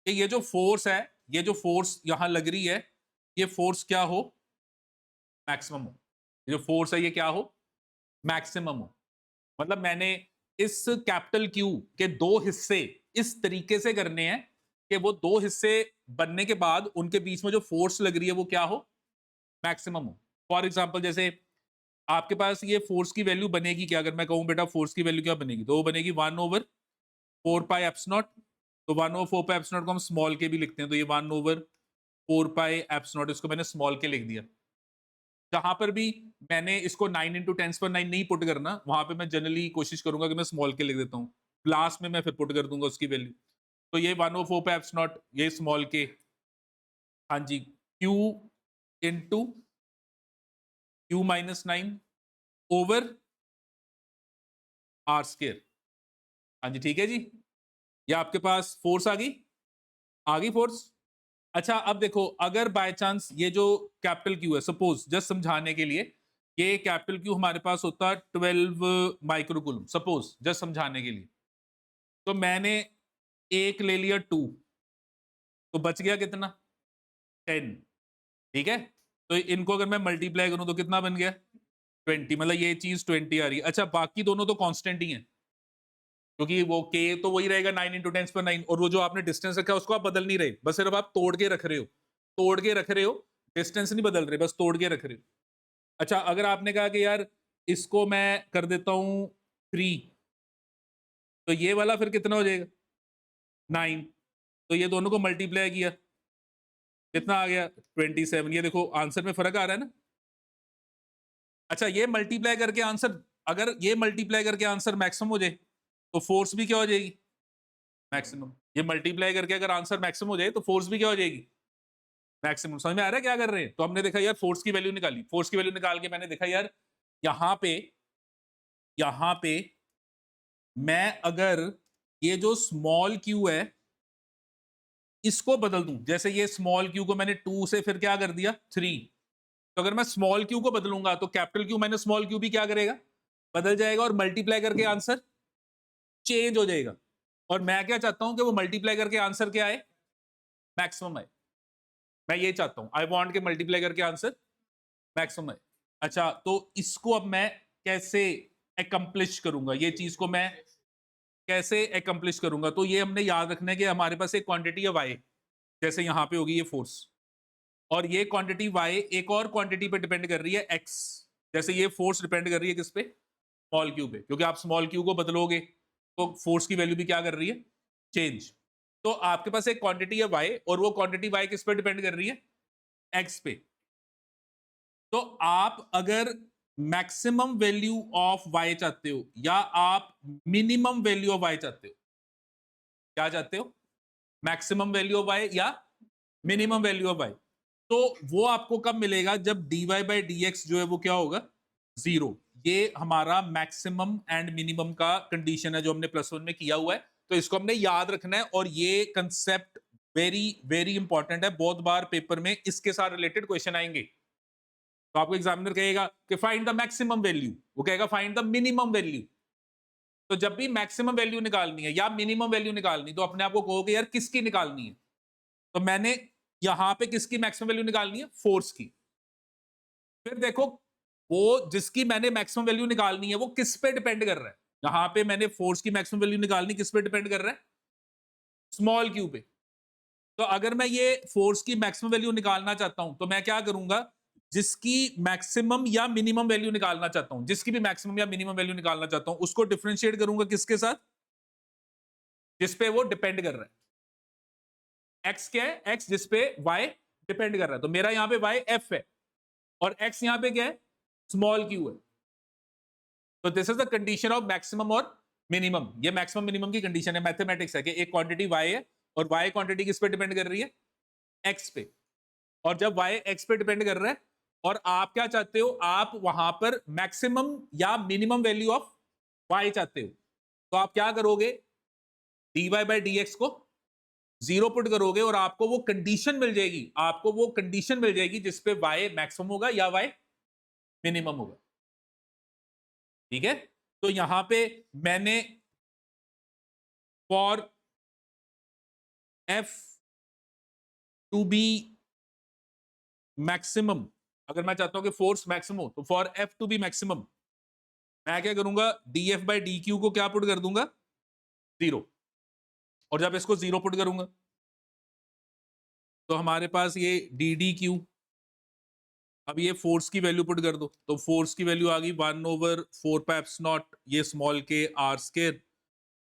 कि ये जो फोर्स है, ये जो फोर्स यहां लग रही है, ये फोर्स क्या हो? मैक्सिमम हो। ये जो फोर्स है ये क्या हो? मैक्सिमम हो। मतलब मैंने इस कैपिटल क्यू के दो हिस्से इस तरीके से करने हैं कि वो दो हिस्से बनने के बाद उनके बीच में जो फोर्स लग रही है वो क्या हो? मैक्सिमम हो। फॉर एग्जांपल जैसे आपके पास ये फोर्स की वैल्यू बनेगी क्या? अगर मैं कहूं बेटा फोर्स की वैल्यू क्या बनेगी, तो वो बनेगी 1/4 पाई एप्सिलॉन। तो 1/4 पाई एप्सिलॉन को हम स्मॉल के भी लिखते हैं, तो ये 1/4 पाई एप्सिलॉन, इसको मैंने स्मॉल के लिख दिया। जहां पर भी मैंने इसको 9 × 10⁻⁹ नहीं पुट करना, वहां पे मैं जनरली कोशिश करूंगा कि मैं स्मॉल के लिख देता हूँ। लास्ट में मैं फिर पुट कर दूंगा उसकी वैल्यू। तो ये 1/4 पाई एप्सिलॉन ये स्मॉल के, हाँ जी, Q into Q-9 over R²। हाँ जी, ठीक है जी। ये आपके पास फोर्स आ गई फोर्स। अच्छा अब देखो, अगर बाय चांस ये जो कैपिटल क्यू है, सपोज जस्ट समझाने के लिए, ये कैपिटल क्यू हमारे पास होता 12 माइक्रोकूलम, सपोज जस्ट समझाने के लिए। तो मैंने एक ले लिया 2, तो बच गया कितना? 10। ठीक है, तो इनको अगर मैं मल्टीप्लाई करूं तो कितना बन गया? 20, मतलब ये चीज 20 आ रही है। अच्छा, बाकी दोनों तो कांस्टेंट ही हैं, क्योंकि वो k तो वही रहेगा 9 × 10⁹, और वो जो आपने डिस्टेंस रखा है उसको आप बदल नहीं रहे, बस सिर्फ आप तोड़ के रख रहे हो, तोड़ के रख रहे हो, डिस्टेंस नहीं बदल रहे, बस तोड़ के रख रहे हो। अच्छा, अगर आपने कहा कि यार इसको मैं कर देता हूं 3, तो ये वाला फिर कितना हो जाएगा 9, तो ये दोनों को मल्टीप्लाई किया, कितना आ गया 27। ये देखो आंसर में फर्क आ रहा है ना। अच्छा, ये मल्टीप्लाई करके आंसर, अगर ये मल्टीप्लाई करके आंसर मैक्सिमम हो जाए तो फोर्स भी क्या हो जाएगी मैक्सिमम। ये मल्टीप्लाई करके अगर आंसर मैक्सिमम हो जाए तो फोर्स भी क्या हो जाएगी मैक्सिमम। समझ में आ रहा है क्या कर रहे हैं? तो हमने देखा यार फोर्स की वैल्यू निकाली, फोर्स की वैल्यू निकाल के मैंने देखा यार यहां पे मैं अगर ये जो स्मॉल क्यू है इसको बदल दूं, जैसे ये स्मॉल क्यू को मैंने 2 से फिर क्या कर दिया 3, तो अगर मैं स्मॉल क्यू को बदलूंगा तो capital Q minus small Q भी क्या करेगा बदल जाएगा, और मल्टीप्लाई करके आंसर चेंज हो जाएगा। और मैं क्या चाहता हूं कि वो मल्टीप्लाई करके आंसर क्या आए मैक्सिमम आए, मैं ये चाहता हूं, आई वांट के मल्टीप्लाई करके आंसर मैक्सिमम आए। अच्छा, तो इसको अब मैं कैसे एकम्प्लिश करूंगा, ये चीज को मैं कैसे एकम्प्लिश करूंगा? तो ये हमने याद रखना है कि हमारे पास एक क्वांटिटी है y, जैसे यहां पे होगी ये फोर्स, और ये क्वांटिटी y एक और क्वांटिटी पे डिपेंड कर रही है x, जैसे ये फोर्स डिपेंड कर रही है किस पे स्मॉल क्यू पे, क्योंकि आप स्मॉल क्यू को बदलोगे तो फोर्स की वैल्यू भी क्या कर रही है चेंज। तो आपके पास एक क्वांटिटी है y, और वो क्वांटिटी y किस पे डिपेंड कर रही है x पे। तो आप अगर मैक्सिमम वैल्यू ऑफ y चाहते हो या आप मिनिमम वैल्यू ऑफ y चाहते हो, क्या चाहते हो मैक्सिमम वैल्यू ऑफ y या मिनिमम वैल्यू ऑफ y, तो वो आपको कब मिलेगा जब dy बाई dx जो है वो क्या होगा 0। ये हमारा मैक्सिमम एंड मिनिमम का कंडीशन है जो हमने +1 में किया हुआ है, तो इसको हमने याद रखना है। और ये कंसेप्ट वेरी वेरी इंपॉर्टेंट है, बहुत बार पेपर में इसके साथ रिलेटेड क्वेश्चन आएंगे। तो आपको एग्जामिनर कहेगा कि फाइंड द मैक्सिमम वैल्यू, वो कहेगा फाइंड द मिनिमम वैल्यू। तो जब भी मैक्सिमम वैल्यू निकालनी है या मिनिमम वैल्यू निकालनी, तो अपने आप को कहोगे यार किसकी निकालनी है, तो मैंने यहां पे किसकी मैक्सिमम वैल्यू निकालनी है फोर्स की। फिर देखो वो जिसकी मैंने मैक्सिमम वैल्यू निकालनी है वो किस पे डिपेंड कर रहा है, यहां पे मैंने फोर्स की मैक्सिमम वैल्यू निकालनी किस पे डिपेंड कर रहा है स्मॉल क्यू पे। तो अगर मैं ये फोर्स की मैक्सिमम वैल्यू निकालना चाहता हूं तो मैं क्या करूंगा, जिसकी मैक्सिमम या मिनिमम वैल्यू निकालना चाहता हूं, जिसकी भी मैक्सिमम या मिनिमम वैल्यू निकालना चाहता हूं उसको डिफरेंशिएट करूंगा किसके साथ जिस पे वो डिपेंड कर रहा है। एक्स क्या है, एक्स जिस पे वाई डिपेंड कर रहा है, तो मेरा यहां पे वाई एफ है और एक्स यहां पे क्या है स्मॉल क्यू है। तो this is the condition of maximum और मिनिमम। ये मैक्सिमम मिनिमम की कंडीशन है, मैथमेटिक्स है कि एक क्वांटिटी वाई है और वाई क्वांटिटी किस पे डिपेंड कर रही है एक्स पे, और जब y x पे डिपेंड कर रहा है और आप क्या चाहते हो, आप वहां पर मैक्सिमम या मिनिमम वैल्यू ऑफ y चाहते हो, तो आप क्या करोगे dy बाई dx को 0 पुट करोगे और आपको वो कंडीशन मिल जाएगी, आपको वो कंडीशन मिल जाएगी जिस पे y मैक्सिमम होगा या y मिनिमम होगा। ठीक है, तो यहां पे मैंने for f to be maximum, अगर मैं चाहता हूं कि फोर्स मैक्सिमम हो, तो for f to be maximum मैं क्या करूंगा df बाई dq को क्या पुट कर दूंगा 0, और जब इसको 0 पुट करूंगा तो हमारे पास ये ddq, अब ये फोर्स की वैल्यू पुट कर दो, तो फोर्स की वैल्यू आ गई 1/4π0 ये स्मॉल के आर स्केयर,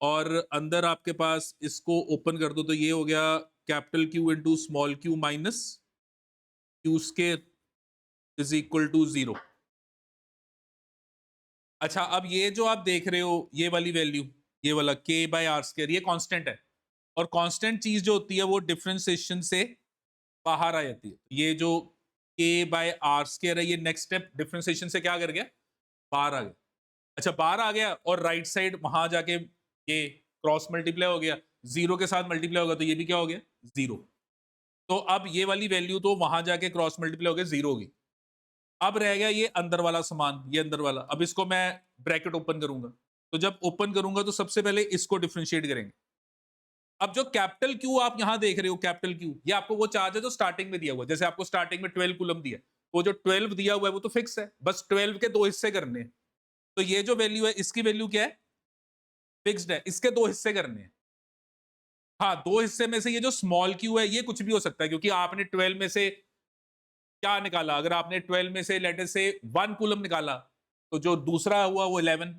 और अंदर आपके पास इसको ओपन कर दो तो ये हो गया capital Q into small Q minus Q square is equal to 0। अच्छा, अब ये जो आप देख रहे हो ये वाली वैल्यू, ये वाला k बाई आर स्केयर, ये कांस्टेंट है, और कांस्टेंट चीज जो होती है वो डिफरेंशिएशन से बाहर आ जाती है। ये जो k बाई आर स्केयर है ये नेक्स्ट स्टेप डिफरेंशिएशन से क्या कर गया बाहर आ गया। अच्छा, बाहर आ गया और राइट साइड वहां जाके ये क्रॉस मल्टीप्लाई हो गया, 0 के साथ मल्टीप्लाई होगा तो ये भी क्या हो गया 0। तो अब ये वाली वैल्यू तो वहां जाके क्रॉस मल्टीप्लाई हो गया 0 होगी। अब रह गया ये अंदर वाला सामान, ये अंदर वाला, अब इसको मैं ब्रैकेट ओपन करूंगा, तो जब ओपन करूंगा तो सबसे पहले इसको डिफरेंशिएट करेंगे। अब जो कैपिटल क्यू आप यहां देख रहे हो, कैपिटल क्यू ये आपको वो चार्ज है जो स्टार्टिंग में दिया हुआ है, जैसे आपको स्टार्टिंग में 12 कूलम दिया, वो जो 12 दिया हुआ है वो तो फिक्स है, बस 12 के 2 हिस्से करने हैं। तो ये जो वैल्यू है इसकी वैल्यू क्या है, फिक्स्ड है, इसके 2 हिस्से करने हैं। हाँ, 2 हिस्से में से ये जो स्मॉल क्यू है ये कुछ भी हो सकता है, क्योंकि आपने 12 में से क्या निकाला, अगर आपने 12 में से लेट अस से 1 कूलम निकाला तो जो दूसरा हुआ वो 11,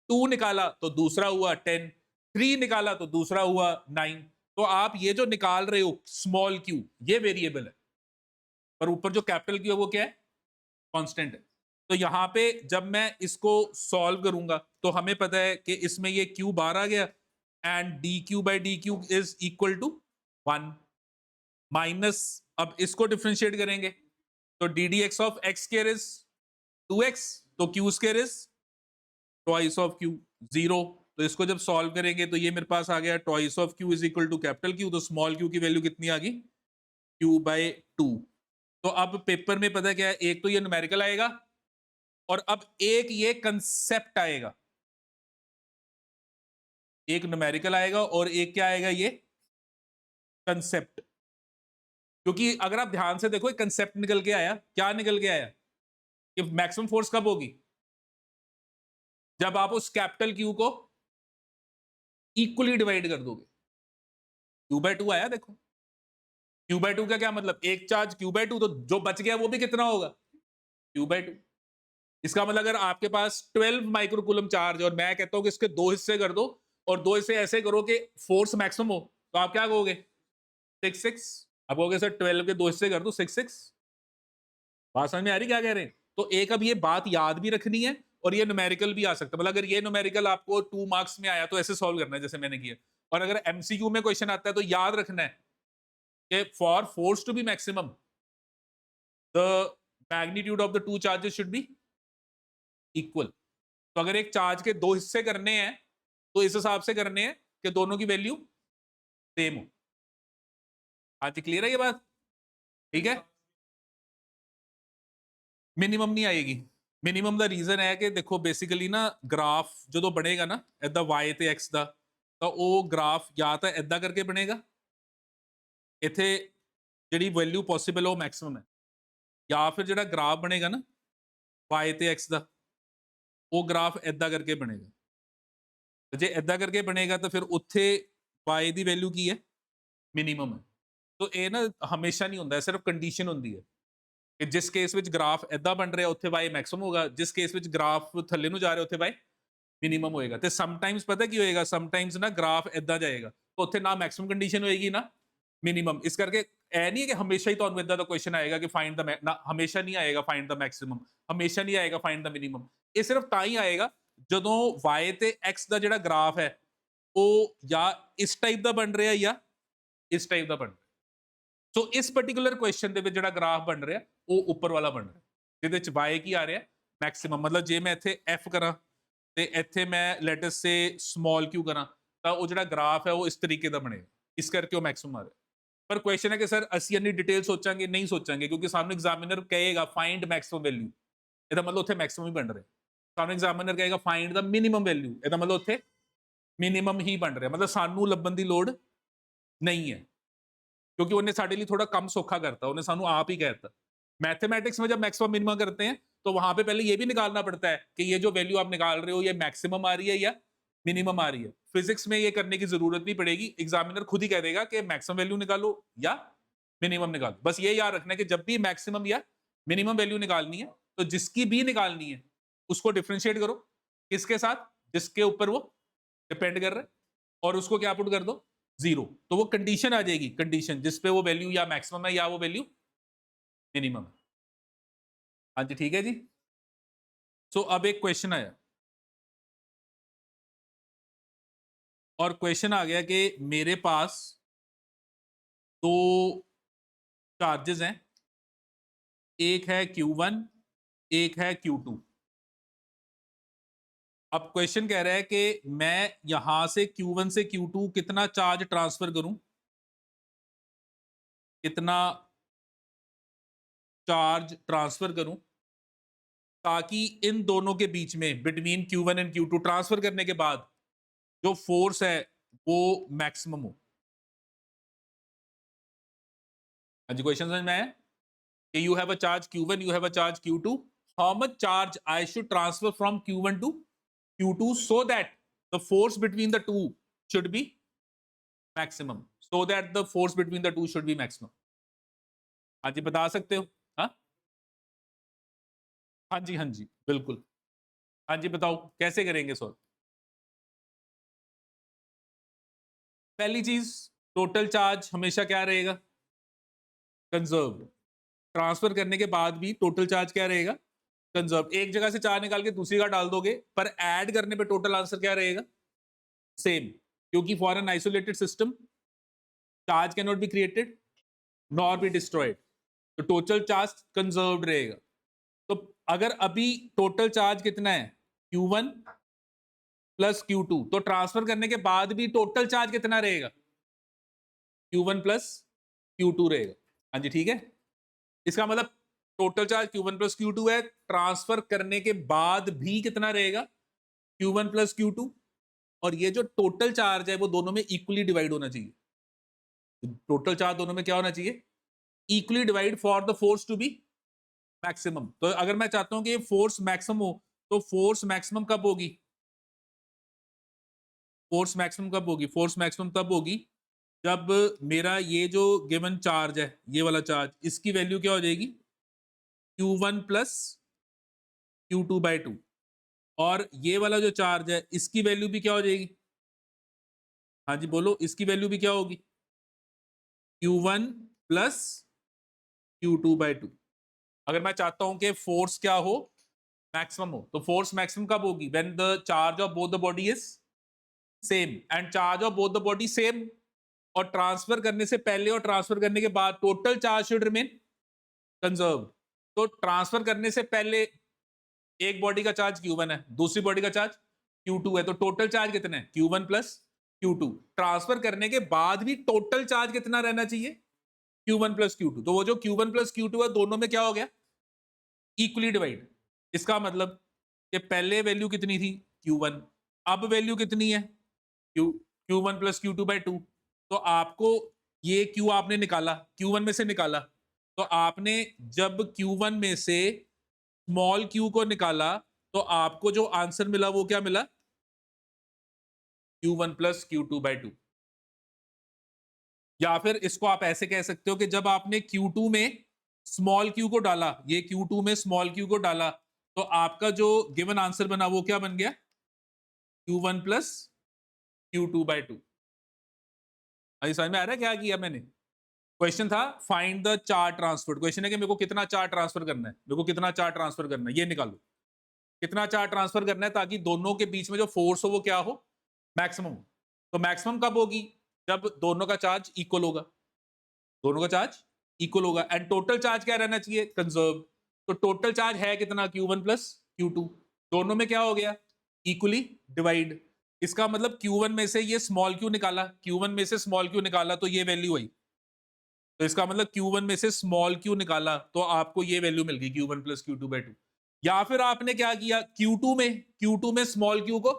2 निकाला तो दूसरा हुआ 10, 3 निकाला तो दूसरा हुआ 9। तो आप ये जो निकाल रहे हो स्मॉल क्यू ये वेरिएबल है, पर ऊपर जो कैपिटल क्यू है वो क्या है, कांस्टेंट है। तो यहां पे जब मैं इसको सॉल्व करूंगा तो हमें पता है कि इसमें ये क्यू बार आ गया and D Q by D Q is equal to 1 minus, अब इसको डिफ्रेंशिएट करेंगे तो D D X of X square is 2x, तो Q square is twice of Q 0। तो इसको जब सॉल्व करेंगे तो ये मेरे पास आ गया twice of Q is equal to capital Q, तो स्मॉल क्यू की वैल्यू कितनी आ गई, क्यू बाई 2। तो अब पेपर में पता क्या है, एक तो ये न्यूमेरिकल आएगा और अब एक ये कंसेप्ट आएगा, एक न्यूमेरिकल आएगा और एक क्या आएगा, ये कंसेप्ट। क्योंकि अगर आप ध्यान से देखो कंसेप्ट निकल के आया, क्या निकल के आया कि मैक्सिमम फोर्स कब होगी, जब आप उस कैपिटल क्यू को इक्वली डिवाइड कर दोगे। क्यू बाय 2 आया, देखो क्यू बाय 2 का क्या मतलब, एक चार्ज क्यू बाय 2, तो जो बच गया वो भी कितना होगा, क्यू बाय 2। इसका मतलब अगर आपके पास 12 माइक्रोकूलम चार्ज और मैं कहता हूं कि इसके 2 हिस्से कर दो और 2 हिस्से ऐसे करो कि फोर्स मैक्सिमम हो, तो आप क्या कहोगे, 6 आप कहोगे सर 12 के 2 हिस्से कर दो 6। बात समझ में आ रही क्या कह रहे हैं। तो एक अब ये बात याद भी रखनी है और ये न्यूमेरिकल भी आ सकता है, मतलब अगर ये न्यूमेरिकल आपको 2 मार्क्स में आया तो ऐसे सॉल्व करना है जैसे मैंने किया, और अगर एमसीक्यू में क्वेश्चन आता है तो याद रखना है कि for force to be maximum the magnitude of the two charges should be equal. तो अगर एक चार्ज के 2 हिस्से करने हैं तो इस हिसाब से करने हैं कि दोनों की वैल्यू सेम हो। आज क्लियर है ये बात, ठीक है। मिनिमम नहीं आएगी, मिनिमम ਦਾ ਰੀਜ਼ਨ ਹੈ ਕਿ ਦੇਖੋ ਬੇਸਿਕਲੀ ਨਾ ਗ੍ਰਾਫ ਜਦੋਂ ਬਣੇਗਾ ਨਾ ਇਦਾਂ y ਤੇ x ਦਾ, ਤਾਂ ਉਹ ਗ੍ਰਾਫ ਜਾਂ ਤਾਂ ਇਦਾਂ ਕਰਕੇ ਬਣੇਗਾ, ਇੱਥੇ ਜਿਹੜੀ ਵੈਲਿਊ ਪੋਸੀਬਲ ਉਹ ਮੈਕਸਿਮਮ ਹੈ, ਜਾਂ ਫਿਰ ਜਿਹੜਾ ਗ੍ਰਾਫ ਬਣੇਗਾ ਨਾ y ਤੇ x ਦਾ, ਉਹ ਗ੍ਰਾਫ ਇਦਾਂ ਕਰਕੇ ਬਣੇਗਾ। ਤੇ ਜੇ ਇਦਾਂ ਕਰਕੇ ਬਣੇਗਾ ਤਾਂ ਫਿਰ ਉੱਥੇ y ਦੀ ਵੈਲਿਊ ਕੀ ਹੈ, ਮਿਨੀਮਮ ਹੈ। तो ਇਹ ਨਾ ਹਮੇਸ਼ਾ ਨਹੀਂ ਹੁੰਦਾ, ਸਿਰਫ ਕੰਡੀਸ਼ਨ ਹੁੰਦੀ ਹੈ ਕਿ ਜਿਸ ਕੇਸ ਵਿੱਚ ਗ੍ਰਾਫ ਇਦਾਂ ਬਣ ਰਿਹਾ ਉੱਥੇ y ਮੈਕਸਿਮਮ ਹੋਗਾ, ਜਿਸ ਕੇਸ ਵਿੱਚ ਗ੍ਰਾਫ ਥੱਲੇ ਨੂੰ ਜਾ ਰਿਹਾ ਉੱਥੇ y ਮਿਨੀਮਮ ਹੋਏਗਾ। ਤੇ ਸਮਟਾਈਮਸ ਪਤਾ ਕੀ ਹੋਏਗਾ, ਸਮਟਾਈਮਸ ਨਾ ਗ੍ਰਾਫ ਇਦਾਂ ਜਾਏਗਾ ਤਾਂ ਉੱਥੇ ਨਾ ਮੈਕਸਿਮਮ ਕੰਡੀਸ਼ਨ ਹੋਏਗੀ ਨਾ ਮਿਨੀਮਮ। ਇਸ ਕਰਕੇ ਇਹ ਨਹੀਂ ਕਿ ਹਮੇਸ਼ਾ ਹੀ ਤੁਹਾਨੂੰ ਇਦਾਂ ਦਾ ਕੁਐਸਚਨ ਆਏਗਾ ਕਿ ਫਾਈਂਡ ਦਾ, ਨਾ ਹਮੇਸ਼ਾ ਨਹੀਂ ਆਏਗਾ ਫਾਈਂਡ ਦਾ ਮੈਕਸਿਮਮ, ਹਮੇਸ਼ਾ ਨਹੀਂ ਆਏਗਾ ਫਾਈਂਡ ਦਾ ਮਿਨੀਮਮ। ਇਹ ਸਿਰਫ ਤਾਂ ਹੀ ਆਏਗਾ ਜਦੋਂ y ਤੇ x ਦਾ ਜਿਹੜਾ ਗ੍ਰਾਫ ਹੈ ਉਹ ਜਾਂ ਇਸ ਟਾਈਪ ਦਾ ਬਣ ਰਿਹਾ ਜਾਂ ਇਸ ਟਾਈਪ ਦਾ ਬਣ ਰਿਹਾ। ਸੋ ਇਸ ਪਾਰਟਿਕੂਲਰ ਕੁਐਸਚਨ ਦੇ ਵਿੱਚ ਜਿਹੜਾ ਗ੍ਰਾਫ ਬਣ ਰਿਹਾ ਉਹ ਉੱਪਰ ਵਾਲਾ ਬਣ ਰਿਹਾ, ਜਿਹਦੇ ਚ y ਕੀ ਆ ਰਿਹਾ, ਮੈਕਸਿਮਮ। ਮਤਲਬ ਜੇ ਮੈਂ ਇੱਥੇ f ਕਰਾਂ ਤੇ ਇੱਥੇ ਮੈਂ ਲੈਟ ਅਸ ਸੇ ਸਮਾਲ q ਕਰਾਂ ਤਾਂ ਉਹ ਜਿਹੜਾ ਗ੍ਰਾਫ ਹੈ ਉਹ ਇਸ ਤਰੀਕੇ ਦਾ ਬਣੇਗਾ, ਇਸ ਕਰਕੇ ਉਹ ਮੈਕਸਿਮਮ ਆ ਰਿਹਾ। ਪਰ ਕੁਐਸਚਨ ਹੈ ਕਿ ਸਰ ਅਸੀਂ ਇੰਨੀ ਡਿਟੇਲ ਸੋਚਾਂਗੇ, ਨਹੀਂ ਸੋਚਾਂਗੇ, ਕਿਉਂਕਿ ਸਾਨੂੰ ਐਗਜ਼ਾਮੀਨਰ ਕਹੇਗਾ ਫਾਈਂਡ ਮੈਕਸਿਮਮ ਵੈਲਿਊ, ਇਹਦਾ ਮਤਲਬ ਉੱਥੇ ਮੈਕਸਿਮਮ ਹੀ ਬਣ ਰਿਹਾ। ਸਾਨੂੰ ਐਗਜ਼ਾਮੀਨਰ ਕਹੇਗਾ ਫਾਈਂਡ ਦਾ ਮਿਨੀਮਮ ਵੈਲਿਊ, ਇਹਦਾ ਮਤਲਬ ਉੱਥੇ ਮਿਨੀਮਮ ਹੀ ਬਣ ਰਿਹਾ, ਮਤਲਬ ਸਾਨੂੰ ਲੱਭਣ ਦੀ ਲੋੜ नहीं है, क्योंकि उन्हें साढ़े लिए थोड़ा कम सौखा करता, उन्हें सानू आप ही कहता। मैथमेटिक्स में जब मैक्सिमम मिनिमम करते हैं तो वहां पे पहले ये भी निकालना पड़ता है कि ये जो वैल्यू आप निकाल रहे हो ये मैक्सिमम आ रही है या मिनिमम आ रही है। फिजिक्स में ये करने की जरूरत नहीं पड़ेगी, एग्जामिनर खुद ही कह देगा कि मैक्सिमम वैल्यू निकालो या मिनिमम निकालो। बस ये याद रखना है कि जब भी मैक्सिमम या मिनिमम वैल्यू निकालनी है तो जिसकी भी निकालनी है उसको डिफ्रेंशिएट करो, किसके साथ, जिसके ऊपर वो डिपेंड कर रहा है, और उसको क्या पुट कर दो, 0। तो वो कंडीशन आ जाएगी, कंडीशन जिसपे वो वैल्यू या मैक्सिमम है या वो वैल्यू मिनिमम है। हाँ जी ठीक है जी। सो अब एक क्वेश्चन आया और क्वेश्चन आ गया कि मेरे पास 2 चार्जेस हैं, एक है Q1 एक है Q2। अब क्वेश्चन कह रहा है कि मैं यहां से Q1 से Q2 कितना चार्ज ट्रांसफर करूं, कितना चार्ज ट्रांसफर करूं ताकि इन दोनों के बीच में between Q1 and Q2 transfer करने के बाद जो फोर्स है वो मैक्सिमम हो। हाँ जी क्वेश्चन समझ में आया। you have a charge q1, you have a charge q2, how much charge I should transfer from q1 to q2 so that the force between the two should be maximum, so that the force between the two should be maximum. हाँ जी, बता सकते हो? हाँ हाँ जी, हाँ जी, बिल्कुल। हाँ जी, बताओ कैसे करेंगे सॉल्व? पहली चीज, टोटल चार्ज हमेशा क्या रहेगा? कंजर्व। ट्रांसफर करने के बाद भी टोटल चार्ज क्या रहेगा? कंजर्व। एक जगह से चार्ज निकाल के दूसरी जगह डाल दोगे, पर ऐड करने पे टोटल आंसर क्या रहेगा? सेम, क्योंकि for an isolated system charge can not be created nor be destroyed, तो टोटल चार्ज कंजर्व्ड रहेगा। तो अगर अभी टोटल चार्ज कितना है? Q1 प्लस Q2, तो ट्रांसफर करने के बाद भी टोटल चार्ज कितना रहेगा? Q1 प्लस Q2 रहेगा। हाँ जी, ठीक है। इसका मतलब total charge Q1 plus Q2 है, ट्रांसफर करने के बाद भी कितना रहेगा? Q1 plus Q2। और ये जो टोटल चार्ज है वो दोनों में इक्वली डिवाइड होना चाहिए। टोटल चार्ज दोनों में क्या होना चाहिए? Equally divide for the force to be maximum. तो अगर मैं चाहता हूं कि फोर्स मैक्सिमम हो, तो फोर्स मैक्सिमम कब होगी? फोर्स मैक्सिमम कब होगी? फोर्स मैक्सिमम तब होगी जब मेरा ये जो गिवन चार्ज है, ये वाला चार्ज, इसकी वैल्यू क्या हो जाएगी? Q1 plus Q2 by 2। और ये वाला जो चार्ज है इसकी वैल्यू भी क्या हो जाएगी? हाँ जी बोलो, इसकी वैल्यू भी क्या होगी? Q1 plus Q2 by 2। अगर मैं चाहता हूं कि फोर्स क्या हो? मैक्सिमम हो, तो फोर्स मैक्सिमम कब होगी? When the charge of both the body is same, and charge of both the body same. और ट्रांसफर करने से पहले और ट्रांसफर करने के बाद total charge should remain conserve. तो ट्रांसफर करने से पहले एक बॉडी का चार्ज Q1 है, दूसरी बॉडी का चार्ज Q2 है, तो टोटल चार्ज कितना है? Q1 plus Q2। ट्रांसफर करने के बाद भी टोटल चार्ज कितना रहना चाहिए? Q1 plus Q2। तो वो जो Q1 प्लस Q2 है, दोनों में क्या हो गया? Equally divide. इसका मतलब कि पहले वैल्यू कितनी थी? Q1। अब वैल्यू कितनी है? Q1 plus Q2 by 2। तो आपको ये Q आपने निकाला, Q1 में से निकाला, तो आपने जब Q1 में से स्मॉल q को निकाला, तो आपको जो आंसर मिला वो क्या मिला? Q1 plus Q2 by 2। या फिर इसको आप ऐसे कह सकते हो कि जब आपने Q2 में स्मॉल q को डाला, ये Q2 में स्मॉल q को डाला, तो आपका जो गिवन आंसर बना वो क्या बन गया? Q1 plus Q2 by 2। अभी समझ में आ रहा है क्या किया मैंने? क्वेश्चन था find the charge transfer. Question है कि मेरे को कितना चार्ज ट्रांसफर करना है, मेरे को कितना चार्ज ट्रांसफर करना है, ये निकालो। कितना चार्ज ट्रांसफर करना है ताकि दोनों के बीच में जो फोर्स हो वो क्या हो? मैक्सिमम। तो मैक्सिमम कब होगी? जब दोनों का चार्ज इक्वल होगा, दोनों का चार्ज इक्वल होगा, एंड टोटल चार्ज क्या रहना चाहिए? कंजर्व। तो टोटल चार्ज है कितना? Q1 plus Q2। दोनों में क्या हो गया? Equally divide. इसका मतलब Q1 में से ये स्मॉल q निकाला, Q1 में से स्मॉल q निकाला तो ये वैल्यू आई। तो इसका मतलब Q1 में से स्मॉल q निकाला तो आपको ये वैल्यू मिल गई Q1 प्लस Q2 बाई 2। या फिर आपने क्या किया? Q2 में स्मॉल q को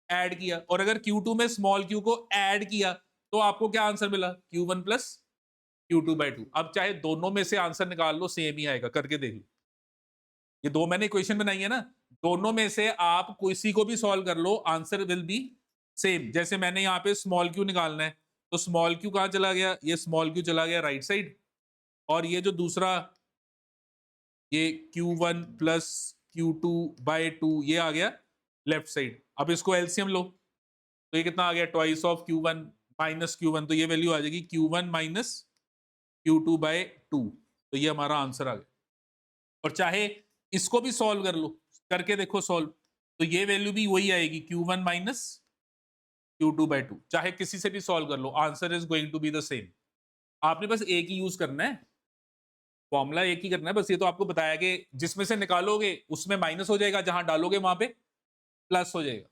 ऐड किया, और अगर Q2 में स्मॉल q को ऐड किया तो आपको क्या आंसर मिला? Q1 plus Q2 by 2। अब चाहे दोनों में से आंसर निकाल लो, सेम ही आएगा, करके देख लो। ये दो मैंने इक्वेशन बनाई है ना, दोनों में से आप किसी को भी सॉल्व कर लो, आंसर विल बी सेम। जैसे मैंने यहाँ पे स्मॉल q निकालना है, तो स्मॉल q कहाँ चला गया? ये स्मॉल q चला गया राइट साइड, और ये जो दूसरा ये Q1 प्लस Q2 बाई 2 ये आ गया लेफ्ट साइड। अब इसको एलसीएम लो, तो ये कितना आ गया? Twice of Q1 minus Q1, तो ये वैल्यू आ जाएगी Q1 माइनस Q2 बाई 2। तो ये हमारा आंसर आ गया। और चाहे इसको भी सॉल्व कर लो, करके देखो सॉल्व, तो ये वैल्यू भी वही आएगी Q1 माइनस Q2 बाई 2। चाहे किसी से भी सॉल्व कर लो, answer is going to be the same. आपने बस एक ही यूज करना है, फॉर्मूला एक ही करना है बस। ये तो आपको बताया कि जिसमें से निकालोगे उसमें माइनस हो जाएगा, जहां डालोगे वहां पे प्लस हो जाएगा।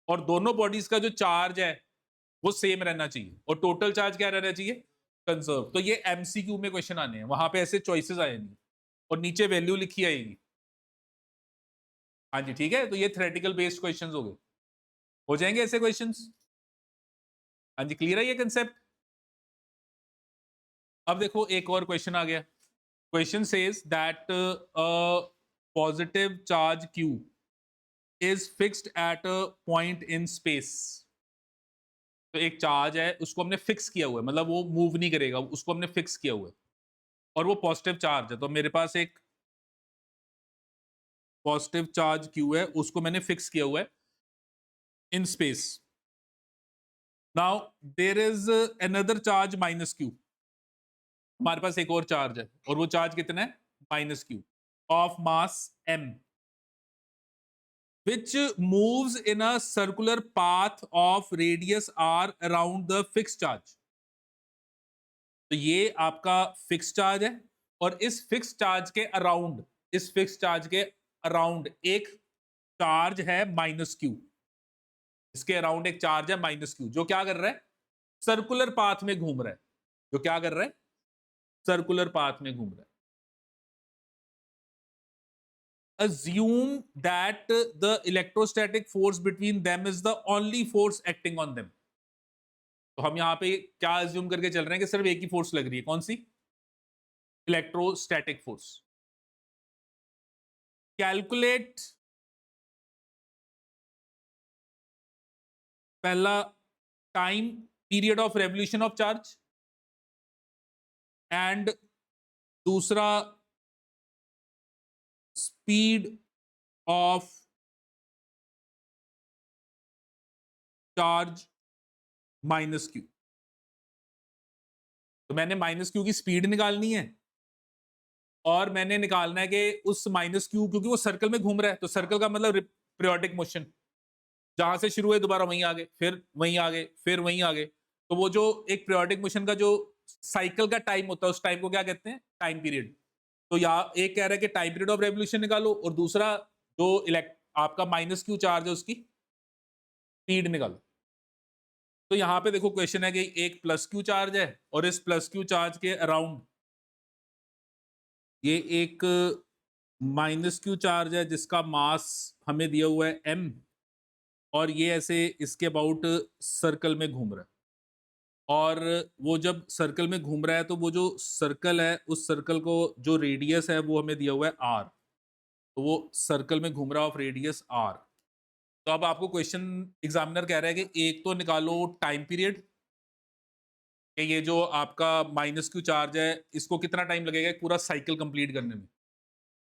और दोनों बॉडीज का जो चार्ज है वो सेम रहना चाहिए, और टोटल चार्ज क्या रहना चाहिए? कंजर्व। तो ये एमसीक्यू में क्वेश्चन आने हैं, वहां पे ऐसे चॉइसेस आएंगी और नीचे वैल्यू लिखी आएगी। हाँ जी, ठीक है। तो ये थ्योरेटिकल बेस्ड क्वेश्चंस हो गए, हो जाएंगे ऐसे क्वेश्चंस। हाँ जी, क्लियर है ये कंसेप्ट? अब देखो एक और क्वेश्चन आ गया। Question says that a positive charge Q is fixed at a point in space. तो एक चार्ज है, उसको हमने फिक्स किया हुआ है, मतलब वो मूव नहीं करेगा, उसको हमने फिक्स किया हुआ है और वो पॉजिटिव चार्ज है। तो मेरे पास एक पॉजिटिव चार्ज Q है, उसको मैंने फिक्स किया हुआ है in space. Now there is another charge -Q। हमारे पास एक और चार्ज है और वो चार्ज कितना है? -Q of mass m, which moves in a circular path of radius r around the fixed charge। तो ये आपका फिक्स चार्ज है और इस फिक्स चार्ज के अराउंड, इस फिक्स चार्ज के अराउंड एक चार्ज है -Q। इसके अराउंड एक चार्ज है -Q जो क्या कर रहा है? सर्कुलर पाथ में घूम रहा है। जो क्या कर रहा है? सर्कुलर पाथ में घूम रहा है। Assume that the electrostatic force between them is the only force acting on them। तो हम यहां पे क्या अज्यूम करके चल रहे हैं कि सिर्फ एक ही फोर्स लग रही है, कौन सी? Electrostatic force. कैलकुलेट पहला time period of revolution of charge and दूसरा स्पीड ऑफ चार्ज -Q। तो मैंने -Q की स्पीड निकालनी है और मैंने निकालना है कि उस -Q, क्योंकि वो सर्कल में घूम रहा है, तो सर्कल का मतलब पीरियोडिक मोशन, जहां से शुरू हुए दोबारा वहीं आ गए, फिर वहीं आ गए, फिर वहीं आ गए। तो वो जो एक पीरियोडिक मोशन का जो साइकिल का टाइम होता है, उस टाइम को क्या कहते हैं? Time period. तो यहाँ एक कह रहा है कि टाइम पीरियड ऑफ रेवोल्यूशन निकालो और दूसरा जो आपका -Q चार्ज है उसकी स्पीड निकालो। तो यहाँ पे देखो क्वेश्चन है कि एक +Q चार्ज है और इस +Q चार्ज के अराउंड ये एक -Q चार्ज है जिसका मास हमें दिया हुआ है m, और ये ऐसे इसके अबाउट सर्कल में घूम रहा है। और वो जब सर्कल में घूम रहा है तो वो जो सर्कल है, उस सर्कल को जो रेडियस है वो हमें दिया हुआ है r। तो वो सर्कल में घूम रहा है ऑफ रेडियस r। तो अब आपको क्वेश्चन एग्जामिनर कह रहा है कि एक तो निकालो टाइम पीरियड कि ये जो आपका -Q चार्ज है इसको कितना टाइम लगेगा एक पूरा साइकिल कंप्लीट करने में,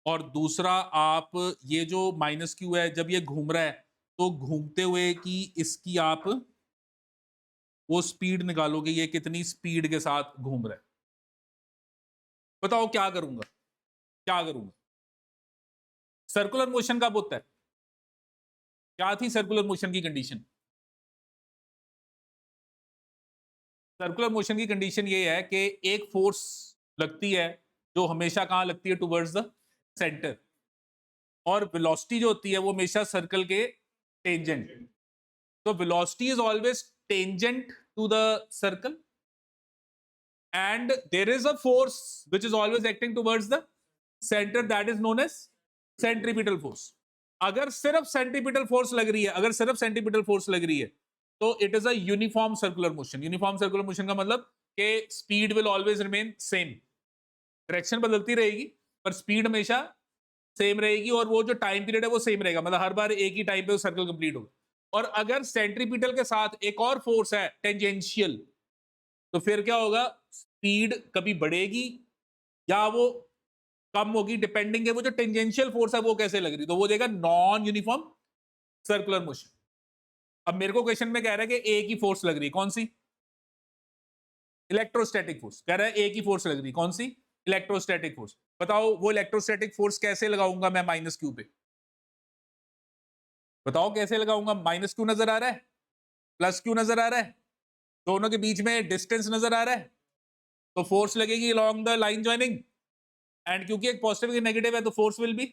और दूसरा आप ये जो -Q है जब ये घूम रहा है तो घूमते हुए की इसकी आप वो स्पीड निकालोगे, ये कितनी स्पीड के साथ घूम रहा है। बताओ क्या करूंगा, क्या करूंगा? सर्कुलर मोशन कब होता है? क्या थी सर्कुलर मोशन की कंडीशन? सर्कुलर मोशन की कंडीशन ये है कि एक फोर्स लगती है जो हमेशा कहां लगती है? टुवर्ड्स द सेंटर, और वेलोसिटी जो होती है वो हमेशा सर्कल के टेंजेंट। तो velocity is always tangent to the circle and there is a force which is always acting towards the center, that is known as centripetal force। अगर सिर्फ सेंट्रीपिटल फोर्स लग रही है, अगर सिर्फ सेंट्रीपिटल फोर्स लग रही है तो it is a uniform circular motion. Uniform circular motion का मतलब कि speed will always remain same, direction बदलती रहेगी पर स्पीड हमेशा सेम रहेगी, और वो जो टाइम पीरियड है वो सेम रहेगा, मतलब हर बार एक ही टाइम पे वो सर्कल कंप्लीट होगा। और अगर सेंट्रीपिटल के साथ एक और फोर्स है टेंजेंशियल, तो फिर क्या होगा? स्पीड कभी बढ़ेगी या वो कम होगी, डिपेंडिंग है वो जो टेंजेंशियल फोर्स है वो कैसे लग रही, तो वो देगा नॉन यूनिफॉर्म सर्कुलर मोशन। अब मेरे को क्वेश्चन में कह रहा है कि एक ही फोर्स लग रही है, कौन सी? Electrostatic force. कह रहा है एक ही फोर्स लग रही है, कौन सी? Electrostatic force. बताओ वो इलेक्ट्रोस्टैटिक फोर्स कैसे लगाऊंगा मैं -Q पे? बताओ कैसे लगाऊंगा? -Q नजर आ रहा है, +Q नजर आ रहा है, दोनों के बीच में डिस्टेंस नजर आ रहा है, तो फोर्स लगेगी along the line joining, and क्योंकि एक पॉजिटिव की नेगेटिव है तो फोर्स विल बी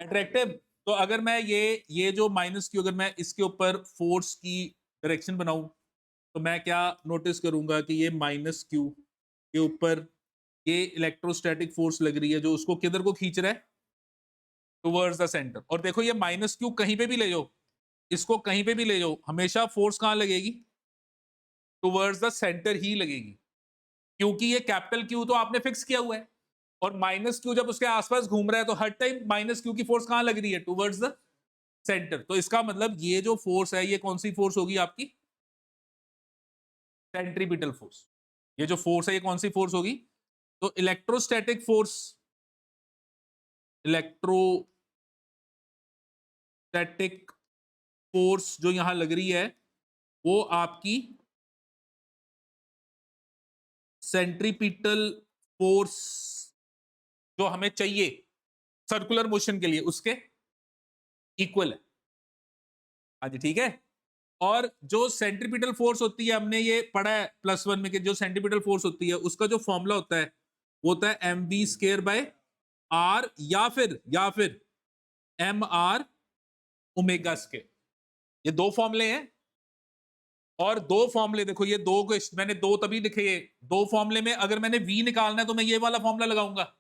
अट्रैक्टिव। तो अगर मैं ये जो -Q अगर मैं इसके ऊपर फोर्स की डायरेक्शन बनाऊं तो मैं क्या नोटिस करूंगा कि ये -Q के ऊपर ये इलेक्ट्रोस्टैटिक फोर्स लग रही है जो उसको किधर को खींच रहा है? Towards the centre. और देखो ये -Q कहीं पे भी ले जाओ, इसको कहीं पे भी ले जाओ, हमेशा फोर्स कहां लगेगी? टुवर्ड्स द सेंटर ही लगेगी, क्योंकि ये कैपिटल Q तो आपने फिक्स किया हुआ है। और माइनस क्यू जब उसके आसपास घूम रहा है तो हर टाइम माइनस क्यू की फोर्स कहां लग रही है? Towards the centre. तो इसका मतलब ये जो फोर्स है ये कौन सी फोर्स होगी आपकी? Centripetal force. ये जो फोर्स है ये कौन सी फोर्स होगी? तो इलेक्ट्रोस्टैटिक फोर्स, इलेक्ट्रोस्टैटिक फोर्स जो यहां लग रही है वो आपकी सेंट्रीपिटल फोर्स जो हमें चाहिए सर्कुलर मोशन के लिए उसके इक्वल है। हाँ जी, ठीक है। और जो सेंट्रीपिटल फोर्स होती है, हमने ये पढ़ा है +1 में कि जो सेंट्रीपिटल फोर्स होती है उसका जो फॉर्मूला होता है वो होता है mv²/r या फिर mr ओमेगा स्क्वायर। ये दो फॉर्मूले हैं और दो फॉर्मूले देखो, ये दो को मैंने दो तभी लिखे, ये दो फॉर्मूले में अगर मैंने v निकालना है तो मैं ये वाला फॉर्मूला लगाऊंगा,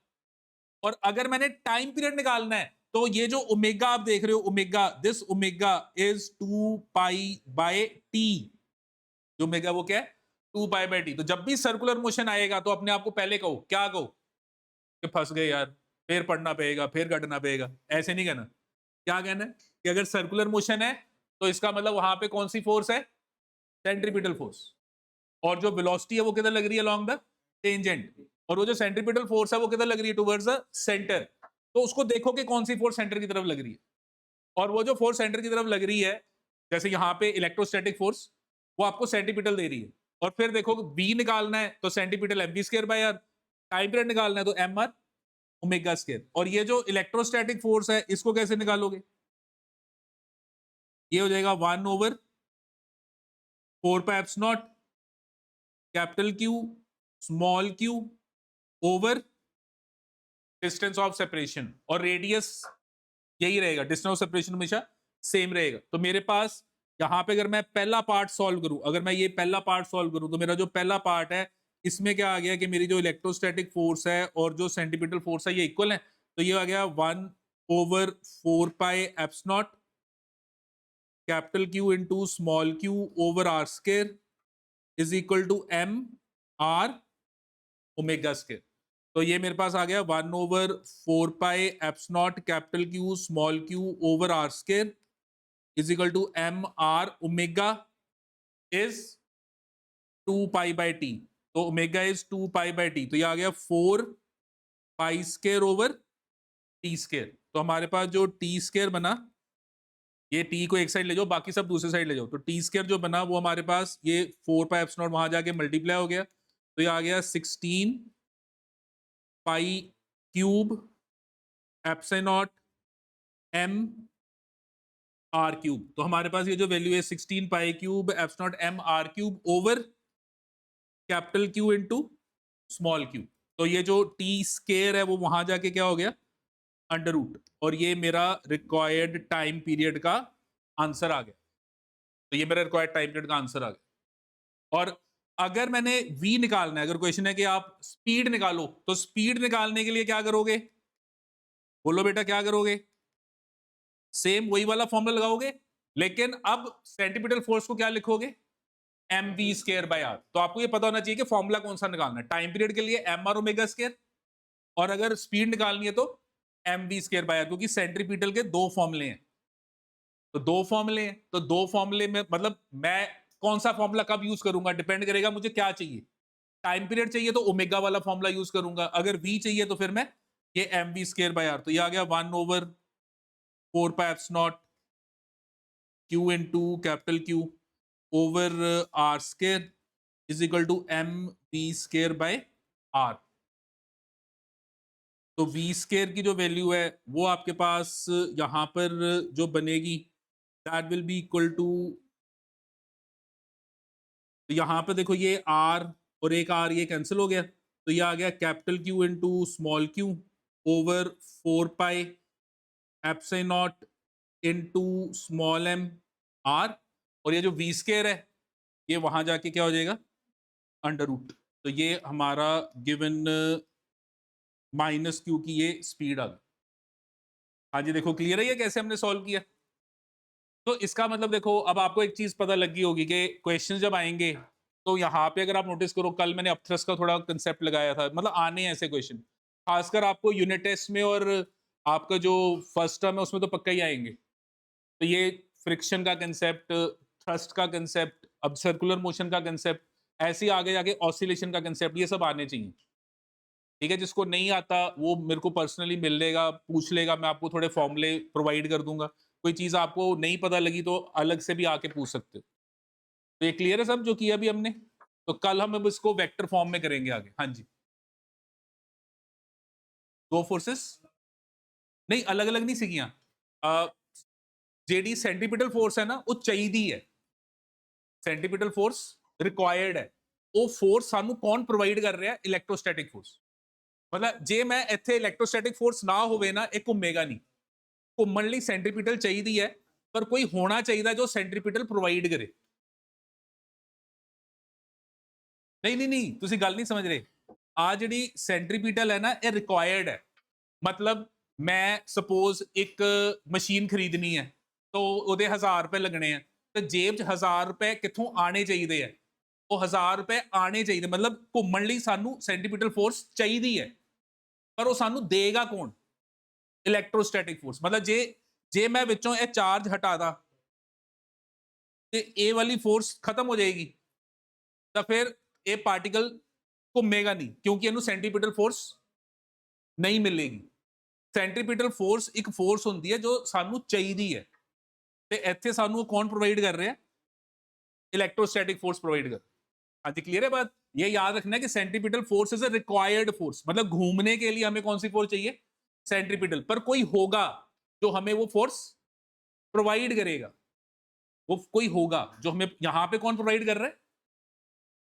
और अगर मैंने टाइम पीरियड निकालना है तो ये जो ओमेगा आप देख रहे हो, omega, this omega is 2π/t। जो ओमेगा वो क्या है? 2π/t। तो जब भी सर्कुलर मोशन आएगा तो अपने आप को पहले कहो, क्या कहो कि फंस गए यार, फिर पढ़ना पड़ेगा, फिर कटना पड़ेगा, ऐसे नहीं कहना। क्या कहना है कि अगर सर्कुलर मोशन है तो इसका मतलब वहां पे कौन सी फोर्स है? Centripetal force. और जो वेलोसिटी है वो किधर लग रही है? Along the tangent. और वो जो सेंट्रीपिटल फोर्स है वो किधर लग रही है? Towards the centre. तो उसको देखो कि कौन सी फोर्स सेंटर की तरफ लग रही है, और वो जो फोर्स सेंटर की तरफ लग रही है, जैसे यहाँ पे इलेक्ट्रोस्टैटिक फोर्स, वो आपको सेंटीपिटल दे रही है। और फिर देखो बी निकालना है तो सेंटीपिटल mv²/r, टाइम पीरियड निकालना है तो mr ओमेगा स्क्वायर। और ये जो इलेक्ट्रोस्टैटिक फोर्स है इसको कैसे निकालोगे? ये हो जाएगा 1/4πε0 capital Q small q over distance of separation, और रेडियस यही रहेगा, डिस्टेंस ऑफ सेपरेशन हमेशा सेम रहेगा। तो मेरे पास यहां पे अगर मैं पहला पार्ट सॉल्व करूं, अगर मैं ये पहला पार्ट सॉल्व करूं तो मेरा जो पहला पार्ट है इसमें क्या आ गया कि मेरी जो इलेक्ट्रोस्टैटिक फोर्स है और जो सेंटीपिटल फोर्स है ये इक्वल है। तो ये आ गया 1/4πε0 capital Q into small q over r square is equal to mr omega square. तो ये मेरे पास आ गया 1/4πε0 capital Q small q over r square is equal to mr omega is 2π/t। तो ओमेगा इज 2π/t, तो ये आ गया 4π² ओवर t स्क्वायर। तो हमारे पास जो t स्क्वायर बना, ये t को एक साइड ले जाओ, बाकी सब दूसरे साइड ले जाओ, तो t स्क्वायर जो बना वो हमारे पास ये 4πε0 वहां जाके मल्टीप्लाई हो गया, तो ये आ गया 16π³ ε0 m r³। तो हमारे पास ये जो वैल्यू है 16π³ ε0 m r³ over capital Q into small q। तो ये जो t स्क्वायर है वो वहां जाके क्या हो गया? Under root. और ये मेरा रिक्वायर्ड टाइम पीरियड का आंसर आ गया। तो ये मेरा रिक्वायर्ड टाइम पीरियड का आंसर आ गया। और अगर मैंने v निकालना है, अगर क्वेश्चन है कि आप स्पीड निकालो, तो स्पीड निकालने के लिए क्या करोगे? बोलो बेटा क्या करोगे? सेम वही वाला फॉर्मूला लगाओगे, लेकिन अब सेंटीपिटल फोर्स को क्या लिखोगे? mv²/r। तो आपको ये पता होना चाहिए कि फॉर्मूला कौन सा निकालना है। टाइम पीरियड के लिए mr ओमेगा स्क्वायर, और अगर स्पीड निकालनी है तो mv²/r, क्योंकि सेंट्रीपिटल के दो फॉर्मूले हैं। तो दो फॉर्मूले हैं, तो दो फॉर्मूले में मतलब मैं कौन सा फॉर्मूला कब यूज करूंगा डिपेंड करेगा मुझे क्या चाहिए। टाइम पीरियड चाहिए तो ओमेगा वाला फॉर्मूला यूज करूंगा, अगर v चाहिए तो फिर मैं ये mv²/r। तो ये आ गया 1/4πε0 q into capital Q over r square is equal to mv²/r। तो v स्क्वायर की जो वैल्यू है वो आपके पास यहां पर जो बनेगी that will be equal to, तो यहां पर देखो ये r और एक r ये कैंसिल हो गया, तो ये आ गया capital Q into small q over 4πε0 into small m r। और ये जो v स्क्वायर है ये वहां जाके क्या हो जाएगा? Under root. तो ये हमारा गिवन -q की ये स्पीड आ गई। हाँ जी, देखो क्लियर है ये कैसे हमने सॉल्व किया। तो इसका मतलब देखो अब आपको एक चीज पता लगी होगी कि क्वेश्चन जब आएंगे तो यहाँ पे अगर आप नोटिस करो, कल मैंने अपथ्रस्ट का थोड़ा कंसेप्ट लगाया था, मतलब आने हैं ऐसे क्वेश्चन खासकर आपको यूनिट टेस्ट में और आपका जो फर्स्ट टर्म है उसमें तो पक्का ही आएंगे। तो ये फ्रिक्शन का कंसेप्ट, थ्रस्ट का कंसेप्ट, अब सर्कुलर मोशन का कंसेप्ट, ऐसे ही आगे जाके ऑसिलेशन का कंसेप्ट, ये सब आने चाहिए। ठीक है, जिसको नहीं आता वो मेरे को पर्सनली मिल लेगा, पूछ लेगा, मैं आपको थोड़े फॉर्मूले प्रोवाइड कर दूंगा। कोई चीज़ आपको नहीं पता लगी तो अलग से भी आके पूछ सकते हो। तो ये क्लियर है सब जो किया अभी हमने? तो कल हम अब इसको वेक्टर फॉर्म में करेंगे आगे। हाँ जी, दो फोर्सेस नहीं, अलग अलग नहीं सीखियां। जेडी सेंटीपिटल फोर्स है ना, वो चाहिए है। सेंटीपिटल फोर्स रिक्वायर्ड है। ਉਹ ਫੋਰਸ ਸਾਨੂੰ ਕੌਣ ਪ੍ਰੋਵਾਈਡ ਕਰ ਰਿਹਾ? Electrostatic force. ਮਤਲਬ ਜੇ ਮੈਂ ਇੱਥੇ ਇਲੈਕਟ੍ਰੋਸਟੈਟਿਕ ਫੋਰਸ ਨਾ ਹੋਵੇ ਨਾ, ਇਹ ਘੁੰਮੇਗਾ ਨਹੀਂ। ਘੁੰਮਣ ਲਈ ਸੈਂਟਰੀਪੀਟਲ ਚਾਹੀਦੀ ਹੈ, ਪਰ ਕੋਈ ਹੋਣਾ ਚਾਹੀਦਾ ਜੋ ਸੈਂਟਰੀਪੀਟਲ ਪ੍ਰੋਵਾਈਡ ਕਰੇ। ਨਹੀਂ ਨਹੀਂ ਨਹੀਂ, ਤੁਸੀਂ ਗੱਲ ਨਹੀਂ ਸਮਝ ਰਹੇ। ਆ ਜਿਹੜੀ ਸੈਂਟਰੀਪੀਟਲ ਹੈ ਨਾ, ਇਹ ਰਿਕੁਆਇਰਡ ਹੈ। ਮਤਲਬ ਮੈਂ ਸਪੋਜ਼ ਇੱਕ ਮਸ਼ੀਨ ਖਰੀਦਣੀ ਹੈ, ਤਾਂ ਉਹਦੇ 1000 ਰੁਪਏ ਲੱਗਣੇ ਆ, ਤੇ ਜੇਬ 'ਚ 1000 ਰੁਪਏ ਕਿੱਥੋਂ ਆਣੇ ਚਾਹੀਦੇ ਆ? ਉਹ 1000 ਰੁਪਏ ਆਣੇ ਚਾਹੀਦੇ, ਮਤਲਬ ਘੁੰਮਣ ਲਈ ਸਾਨੂੰ ਸੈਂਟਰੀਪੀਟਲ ਫੋਰਸ ਚਾਹੀਦੀ ਹੈ, ਪਰ ਉਹ ਸਾਨੂੰ ਦੇਗਾ ਕੌਣ? Electrostatic force. ਮਤਲਬ ਜੇ ਮੈਂ ਵਿੱਚੋਂ ਇਹ ਚਾਰਜ ਹਟਾ ਦਾਂ ਤੇ ਇਹ ਵਾਲੀ ਫੋਰਸ ਖਤਮ ਹੋ ਜਾਏਗੀ, ਤਾਂ ਫਿਰ ਇਹ ਪਾਰਟੀਕਲ ਘੁੰਮੇਗਾ ਨਹੀਂ, ਕਿਉਂਕਿ ਇਹਨੂੰ ਸੈਂਟਰੀਪੀਟਲ ਫੋਰਸ ਨਹੀਂ ਮਿਲੇਗੀ। ਸੈਂਟਰੀਪੀਟਲ ਫੋਰਸ ਇੱਕ ਫੋਰਸ ਹੁੰਦੀ ਹੈ ਜੋ ਸਾਨੂੰ ਚਾਹੀਦੀ ਹੈ, ਤੇ ਇੱਥੇ ਸਾਨੂੰ ਕੌਣ प्रोवाइड कर रहे हैं? इलेक्ट्रोस्टैटिक फोर्स प्रोवाइड कर। हाँ जी, क्लियर है बात? ये याद रखना है कि centripetal force is a required force, मतलब घूमने के लिए हमें कौन सी फोर्स चाहिए? सेंट्रीपिटल। पर कोई होगा जो हमें वो फोर्स प्रोवाइड करेगा, वो कोई होगा जो हमें, यहां पे कौन प्रोवाइड कर रहा है?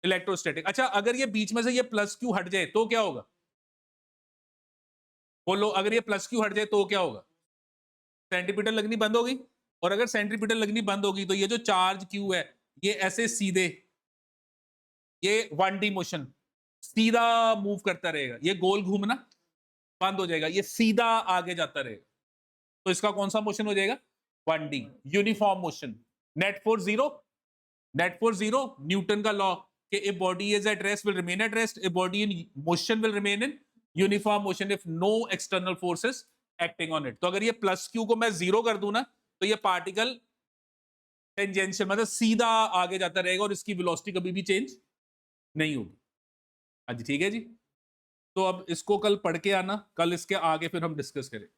इलेक्ट्रोस्टैटिक। अच्छा, अगर ये बीच में से ये प्लस क्यू हट जाए तो क्या होगा? बोलो, अगर ये प्लस क्यू हट जाए तो क्या होगा? सेंट्रीपिटल लगनी बंद होगी। और अगर सेंट्रीपिटल लगनी बंद होगी तो ये जो चार्ज क्यू है, ये ऐसे सीधे, ये 1D मोशन सीधा मूव करता रहेगा, ये गोल घूमना बंद हो जाएगा, ये सीधा आगे जाता रहेगा। तो इसका कौन सा मोशन हो जाएगा? 1D uniform motion. Net force zero, net force zero, Newton का लॉ कि a body is at rest will remain at rest, a body in motion will remain in uniform motion if no external forces acting on it। तो अगर ये plus Q को मैं zero कर दूं ना, तो ये पार्टिकल टेंजेंशियल, मतलब सीधा आगे जाता रहेगा और इसकी वेलोसिटी कभी भी चेंज नहीं होगी। हाँ जी, ठीक है जी। तो अब इसको कल पढ़ के आना, कल इसके आगे फिर हम डिस्कस करें।